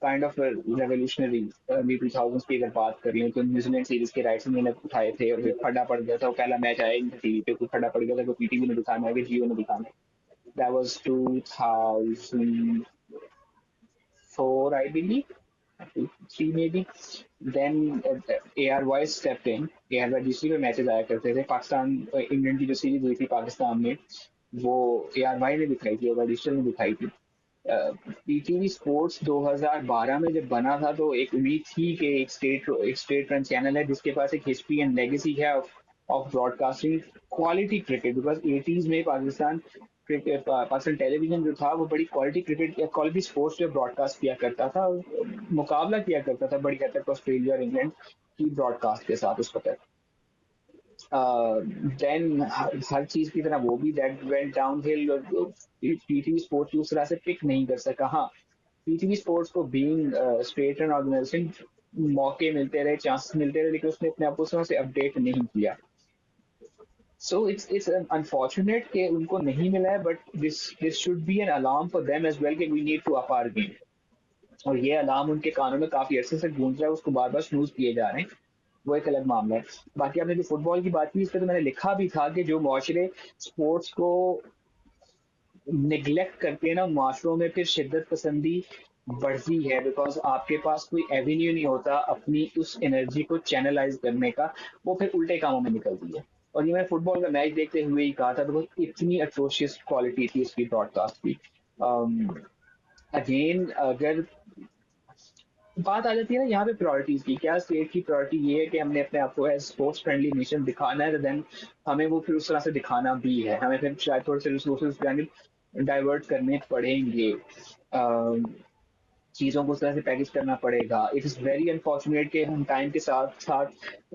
kind of revolutionary. Early 2000s की अगर बात कर लें तो न्यूजीलैंड सीरीज के राइट्स इन्होंने उठाए थे और फिर फटा पड़ गया था, वो पहला मैच आया इन टीवी पे, कुछ फटा पड़ गया था, वो पीटीवी ने दिखाना है, जियो ने दिखाना है। That was 2004 I believe, three maybe. Then ARY stepped in. ARY दूसरी पे मैचेस आया करते थे। पाकिस्तान इंग्लैंड की जो सीरीज हुई थी पाकिस्तान में, वो ARY ने दिखाई थी, ARY डिजिटल ने दिखाई थी। पीटीवी स्पोर्ट्स 2012 में जब बना था तो एक उम्मीद थी कि एक स्टेट रन चैनल है जिसके पास एक हिस्ट्री एंड लेगेसी है of broadcasting quality cricket. Because 80s में पाकिस्तान क्रिकेट, पाकिस्तान टेलीविजन जो था वो बड़ी क्वालिटी क्रिकेट या क्वालिटी स्पोर्ट्स जो ब्रॉडकास्ट किया करता था, मुकाबला किया करता था बड़ी हद तक ऑस्ट्रेलिया और इंग्लैंड की ब्रॉडकास्ट के साथ उस वक्त। देन हर चीज की तरह वो भी दैट वेंट डाउनहिल, और पीटीवी स्पोर्ट्स उस तरह से पिक नहीं कर सका। हाँ, पीटीवी स्पोर्ट्स को बीइंग स्ट्रेट एंड ऑर्गेनाइजेशन मौके मिलते रहे, चांस मिलते रहे, लेकिन उसने अपने आप को उस तरह से अपडेट नहीं किया। सो इट्स अनफॉर्चुनेट कि उनको नहीं मिला है, but this should be an alarm for them as well कि we need to up our game. और ये अलार्म उनके कानों में काफी अरसे से गूंज रहा है, उसको बार बार स्नूज किए जा रहे हैं, वो एक अलग मामला है। बाकी आपने जो फुटबॉल की बात की, इस पर तो मैंने लिखा भी था कि जो मुआशरे स्पोर्ट्स को निग्लेक्ट करते हैं ना, माशरों में फिर शिद्दत पसंदी बढ़ती है, बिकॉज आपके पास कोई एवेन्यू नहीं होता अपनी उस एनर्जी को चैनलाइज करने का, वो फिर उल्टे कामों में निकलती है। और ये मैं फुटबॉल का मैच देखते हुए ही कहा था, बिकॉज इतनी अट्रोशियस क्वालिटी थी उसकी ब्रॉडकास्ट की। अगेन अगर बात आ जाती है ना यहाँ पे प्रायोरिटीज की, क्या स्टेट की प्रायोरिटी ये है कि हमने अपने आप को एज स्पोर्ट्स फ्रेंडली नेशन दिखाना है, देन हमें वो फिर उस तरह से दिखाना भी है, हमें फिर शायद थोड़े से रिसोर्सेज जानिब डाइवर्ट करने पड़ेंगे, चीज़ों को उस तरह से पैकेज करना पड़ेगा। इट इज़ वेरी अनफॉर्चुनेट कि हम टाइम के साथ साथ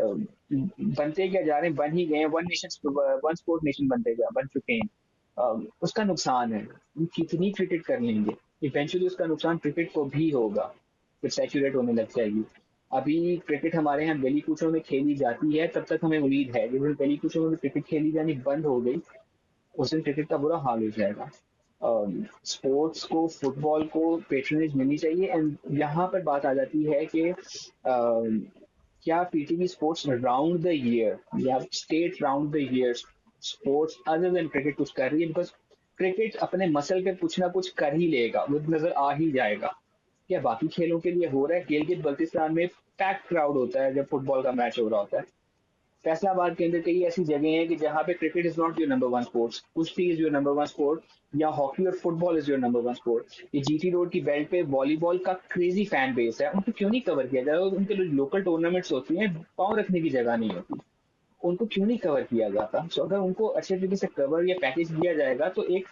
बनते क्या जा रहे हैं, बन ही गए हैं, one nation one sport nation बन चुके हैं। उसका नुकसान है, हम कितनी क्रिकेट कर लेंगे, इवेंचुअली उसका नुकसान क्रिकेट को भी होगा, फिर सैचुरेट होने लग जाएगी। अभी क्रिकेट हमारे यहाँ गली कूचों में खेली जाती है, तब तक हमें उम्मीद है, जब गली कूचों में क्रिकेट खेली जानी बंद हो गई, उस दिन क्रिकेट का बुरा हाल हो जाएगा। स्पोर्ट्स को, फुटबॉल को पेट्रनेज मिलनी चाहिए। एंड यहाँ पर बात आ जाती है कि क्या PTV sports round the year या state round the year sports other than cricket कुछ कर रही है? बिकॉज क्रिकेट अपने मसल पे कुछ ना कुछ कर ही लेगा, वो नजर आ ही जाएगा। क्या बाकी खेलों के लिए हो रहा है? गिलगित बल्तिस्तान में पैक क्राउड होता है जब फुटबॉल का मैच हो रहा होता है। फैसलाबाद के अंदर कई ऐसी जगह हैं कि जहाँ पे cricket is not your number one sports, कुश्ती is your number one sport, या हॉकी और football is your number one sport. ये जीटी रोड की बेल्ट पे वॉलीबॉल का क्रेजी फैन बेस है, उनको क्यों नहीं कवर किया जाए? उनके जो लोकल टूर्नामेंट्स होती हैं, पाँव रखने की जगह नहीं होती, उनको क्यों नहीं कवर किया जाता? सो अगर उनको अच्छे तरीके से कवर या पैकेज दिया जाएगा तो एक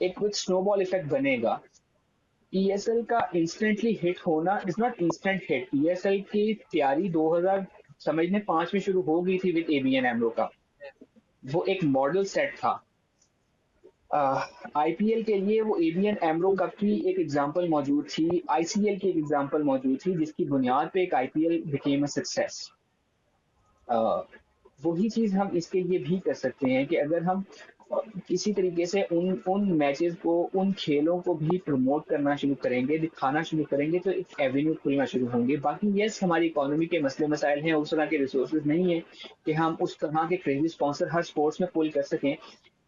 एक स्नोबॉल इफेक्ट बनेगा। ईएसएल का इंस्टेंटली हिट होना is not instant hit. ESL की तैयारी 2000 समझने 5 में शुरू हो गई थी विद एबीएन एमरो का। वो एक मॉडल सेट था। आईपीएल के लिए वो एबीएन एमरो कप की एक एग्जांपल मौजूद थी, आईसीएल की एक एग्जांपल मौजूद थी, जिसकी बुनियाद पे एक आईपीएल बिकेम अ सक्सेस। वही चीज हम इसके लिए भी कर सकते हैं कि अगर हम किसी तरीके से उन उन मैचेस को, उन खेलों को भी प्रमोट करना शुरू करेंगे, दिखाना शुरू करेंगे, तो एक एवेन्यू खुलना शुरू होंगे। बाकी यस, हमारी इकोनॉमी के मसले मसाइल हैं, उस तरह के रिसोर्सेज नहीं है कि हम उस तरह के क्रेजी स्पॉन्सर हर स्पोर्ट्स में पुल कर सकें।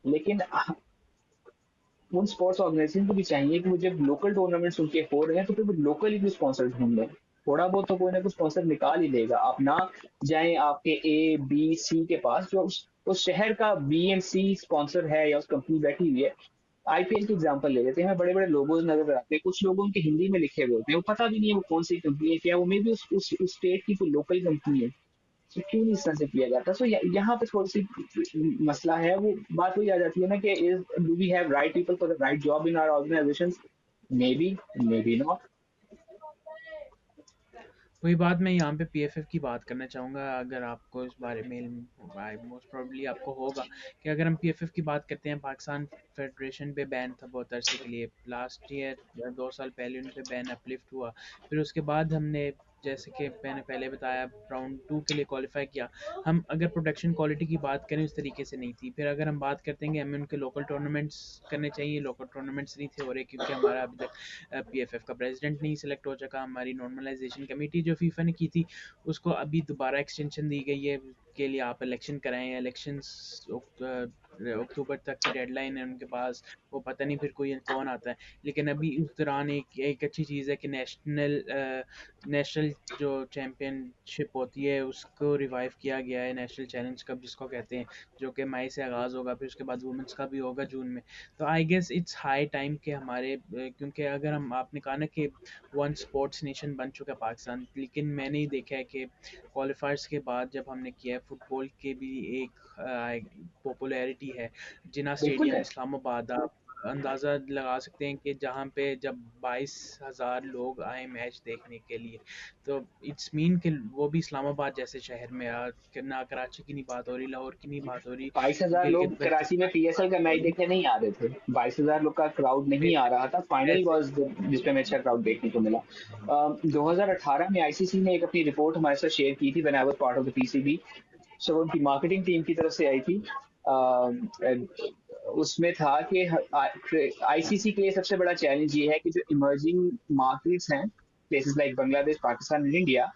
लेकिन उन स्पोर्ट्स ऑर्गेनाइजेशन को भी चाहिए कि वो जब लोकल टूर्नामेंट्स उनके हो रहे हैं तो फिर वो लोकली भी स्पॉन्सर ढूंढ लें। थोड़ा बहुत तो कोई ना कोई स्पॉन्सर निकाल ही लेगा। आप ना जाए आपके ए बी सी के पास, जो उस शहर का बी एंड सी स्पॉन्सर है या उस कंपनी बैठी हुई है। आईपीएल की एग्जांपल ले लेते हैं, बड़े बड़े लोगोज नजर आते हैं, कुछ लोगों के हिंदी में लिखे हुए होते हैं, वो पता भी नहीं है वो कौन सी कंपनी है, क्या वो मे भी उस स्टेट की कोई लोकल कंपनी है। तो क्यों नहीं इस तरह से किया जाता? सो यहाँ पे थोड़ी सी मसला है। वो बात वही आ जाती है ना कि is do we have right people for the right job in our organisation? Maybe, maybe not. वही बात मैं यहाँ पे पीएफएफ की बात करना चाहूँगा। अगर आपको इस बारे में मोस्ट प्रोबेबली आपको होगा कि अगर हम पीएफएफ की बात करते हैं, पाकिस्तान फेडरेशन पे बैन था बहुत अरसे के लिए। लास्ट ईयर या 2 साल पहले उन पे बैन अपलिफ्ट हुआ। फिर उसके बाद हमने, जैसे कि मैंने पहले बताया, राउंड 2 के लिए क्वालिफाई किया। हम अगर प्रोडक्शन क्वालिटी की बात करें, उस तरीके से नहीं थी। फिर अगर हम बात करते हैं कि हमें उनके लोकल टूर्नामेंट्स करने चाहिए, लोकल टूर्नामेंट्स नहीं थे हो रहे क्योंकि हमारा अभी तक पीएफएफ का प्रेसिडेंट नहीं सिलेक्ट हो चुका। हमारी नॉर्मलाइजेशन कमेटी जो फीफा ने की थी, उसको अभी दोबारा एक्सटेंशन दी गई है के लिए आप इलेक्शन कराएं। इलेक्शंस अक्टूबर तक की डेडलाइन है उनके पास। वो पता नहीं फिर कोई कौन आता है। लेकिन अभी उस दौरान एक एक अच्छी चीज़ है कि नेशनल जो चैम्पियनशिप होती है उसको रिवाइव किया गया है, नेशनल चैलेंज कप जिसको कहते हैं, जो कि मई से आगाज़ होगा। फिर उसके बाद वुमेंस का भी होगा जून में। तो I guess it's high time के हमारे क्योंकि अगर हम, आपने कहा ना कि वन स्पोर्ट्स नेशन बन चुका है पाकिस्तान, लेकिन मैंने ही देखा है कि क्वालिफायर्स के बाद जब हमने किया है, फुटबॉल के भी एक पॉपुलैरिटी है। जिना बिल्कुल स्टेडियम है। इस्लामाबाद, आप अंदाज़ा लगा सकते हैं कि जहाँ पे जब 22,000 लोग आए मैच देखने के लिए, तो इट्स मीन कि वो भी इस्लामाबाद जैसे शहर में। ना कराची की नहीं बात हो रही, लाहौर की नहीं बात हो रही, 22,000 लोग गिलगित कराची में पीएसएल का मैच देखने नहीं आ रहे थे। 22,000 लोग का क्राउड नहीं आ रहा था। फाइनल वैसे वॉज जिसपे हमें अच्छा क्राउड देखने को मिला। 2018 में आईसीसी ने एक अपनी रिपोर्ट हमारे साथ शेयर की थी, when I was part of the PCB. So उनकी मार्केटिंग टीम की तरफ से आई थी। उसमें था कि आईसीसी के लिए सबसे बड़ा चैलेंज ये है कि जो इमर्जिंग मार्केट्स हैं, places like Bangladesh, Pakistan and India,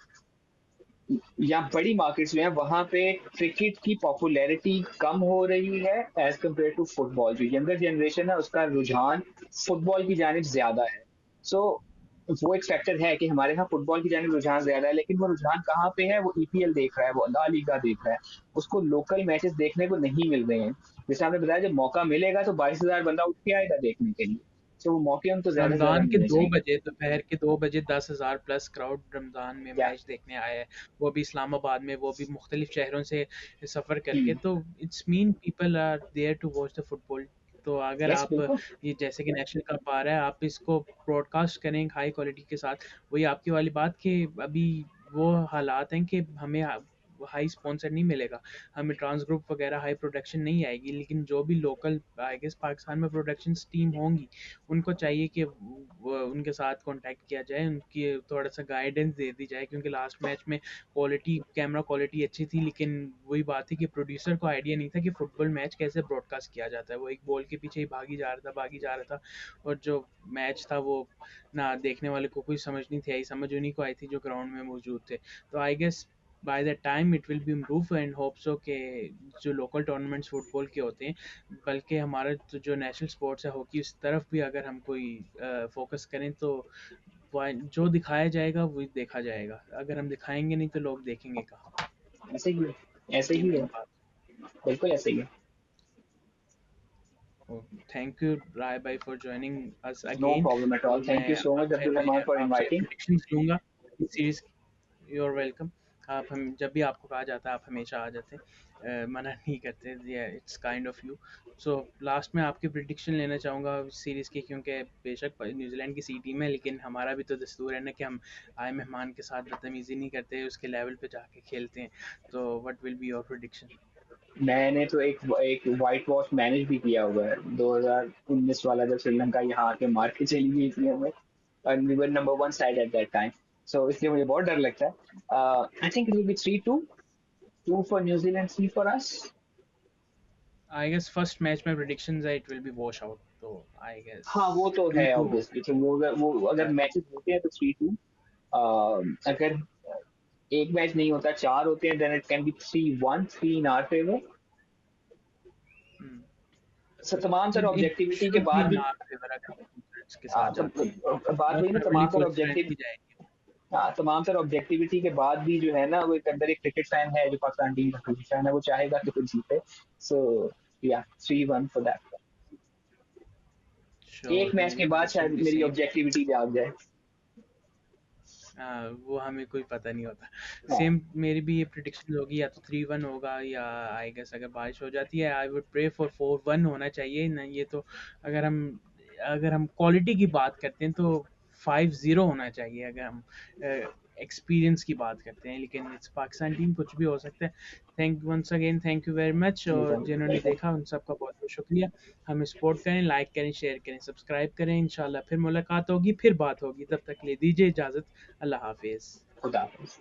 या बड़ी मार्केट्स में है, वहां पे क्रिकेट की पॉपुलैरिटी कम हो रही है एज कम्पेयर टू फुटबॉल। जो यंगर जनरेशन है उसका रुझान फुटबॉल की जानिब ज्यादा है। सो वो एक फैक्टर है कि हमारे यहाँ फुटबॉल की जानिब रुझान ज्यादा है, लेकिन वो रुझान कहाँ पे है? वो ईपीएल देख रहा है, वो ला लीगा देख रहा है। उसको लोकल मैचेस देखने को नहीं मिल रहे हैं। जैसे आपने बताया, जब मौका मिलेगा तो 22,000 बंदा उठ के आएगा देखने के लिए। तो वो मौके उनको ज्यादा से ज्यादा रमज़ान के मिलने 2 चाहिए। बजे, दोपहर के 2 बजे 10,000 प्लस क्राउड रमज़ान में क्या? मैच देखने आया है। वो भी इस्लामाबाद में, वो भी मुख्तलिफ शहरों से सफ़र करके। हम्म। तो it's mean people are there to watch the football. तो अगर यस, आप, बिल्कुल। ये जैसे कि नेशनल कप आ रहा है, आप इसको ब्रॉडकास्ट करें हाई क्वालिटी के साथ। वही आपकी वाली बात कि अभी वो हालात हैं कि हमें हाई स्पॉन्सर नहीं मिलेगा, हमें ट्रांस ग्रुप वगैरह हाई प्रोडक्शन नहीं आएगी। लेकिन जो भी लोकल आई गेस पाकिस्तान में प्रोडक्शन टीम होंगी, उनको चाहिए कि उनके साथ कांटेक्ट किया जाए, उनकी थोड़ा सा गाइडेंस दे दी जाए। क्योंकि लास्ट मैच में क्वालिटी, कैमरा क्वालिटी अच्छी थी, लेकिन वही बात थी कि प्रोड्यूसर को आइडिया नहीं था कि फुटबॉल मैच कैसे ब्रॉडकास्ट किया जाता है। वो एक बॉल के पीछे ही भागी जा रहा था। और जो मैच था वो, ना देखने वाले को कोई समझ नहीं थी आई, समझ उन्हीं को आई थी जो ग्राउंड में मौजूद थे। तो I guess by the time it will be improve and hope so के जो लोकल टूर्नामेंट्स फुटबॉल के होते हैं, बल्कि हमारा तो जो नेशनल स्पोर्ट्स है हॉकी, उस तरफ भी अगर हम कोई फोकस करें तो जो दिखाया जाएगा वही देखा जाएगा। अगर हम दिखाएंगे नहीं तो लोग देखेंगे कहाँ। ऐसे ही है। ऐसे ये ही है। मेन बात। बिल्कुल ऐसे ही है। थैंक यू राय भाई for joining us know again. Problem at all. और थैंक यू सो मच मैं अब्दुल रहमान फॉर आपसे इनवाइटिंग। प्रेडिक्शंस लूंगा इस सीरीज। You are welcome. आप हम जब भी आपको कहा जाता है आप हमेशा आ जाते हैं, मना नहीं करते, it's kind of you. So last में आपकी प्रिडिक्शन लेना चाहूँगा सीरीज़ की, क्योंकि बेशक न्यूजीलैंड की सी टीम है, लेकिन हमारा भी तो दस्तूर है ना कि हम आए मेहमान के साथ बदतमीज़ी नहीं करते, उसके लेवल पे जाके खेलते हैं। तो what will be your prediction? मैंने तो एक एक व्हाइट वॉश मैनेज भी किया हुआ है 2019 वाला, जब श्रीलंका यहाँ आके मार के चली गई थी हमें, and we were number one side at that time. So इसलिए मुझे बहुत डर लगता है। I think it will be 3-2, 2 for New Zealand, 3 for us. I guess first match में प्रिडिक्शंस है it will be wash out, तो आई गेस हाँ वो तो टू है टू ऑब्वियसली, तो वो अगर मैचेस होते हैं तो 3-2। अगर एक मैच नहीं होता, चार होते हैं, then it can be 3-1, 3 in our favour. तमाम सर इट ऑब्जेक्टिविटी के शुड बी बाद इन भी, आवर फेवर अगर हम फ्रेंड्स के साथ जाते हैं, बात और वही ना, प्रोबेबली तमाम सर फुल स्ट्रेंथ ऑब्जेक्टिव, भी जाएगी। हाँ तमाम सर ऑब्जेक्टिविटी के बाद भी जो है ना, वो एक अंदर एक क्रिकेट फैन है जो पाकिस्तान टीम का क्रिकेट फैन है, वो चाहेगा कि कुछ जीते। सो या 3-1 फॉर दैट। श्योर, एक मैच के बाद प्रेडिक्शन शायद भी मेरी सेम। ऑब्जेक्टिविटी जाग जाए। वो हमें कोई पता नहीं होता। हाँ सेम मेरी भी ये प्रिडिक्शन होगी, या तो 3-1 होगा, या आई गेस अगर बारिश हो जाती है आई वुड प्रे फॉर 4-1 होना चाहिए ना। ये तो अगर हम अगर हम क्वालिटी की बात करते हैं तो 5-0 होना चाहिए, अगर हम एक्सपीरियंस की बात करते हैं, लेकिन इट्स पाकिस्तान टीम, कुछ भी हो सकता है। Thank once again, thank you very much, और जिन्होंने वेलकम। देखा उन सबका बहुत बहुत शुक्रिया। हमें सपोर्ट करें, लाइक करें, शेयर करें, सब्सक्राइब करें। इंशाल्लाह फिर मुलाकात होगी, फिर बात होगी, तब तक ले दीजिए इजाज़त। अल्लाह हाफिज़। खुदा हाफिज।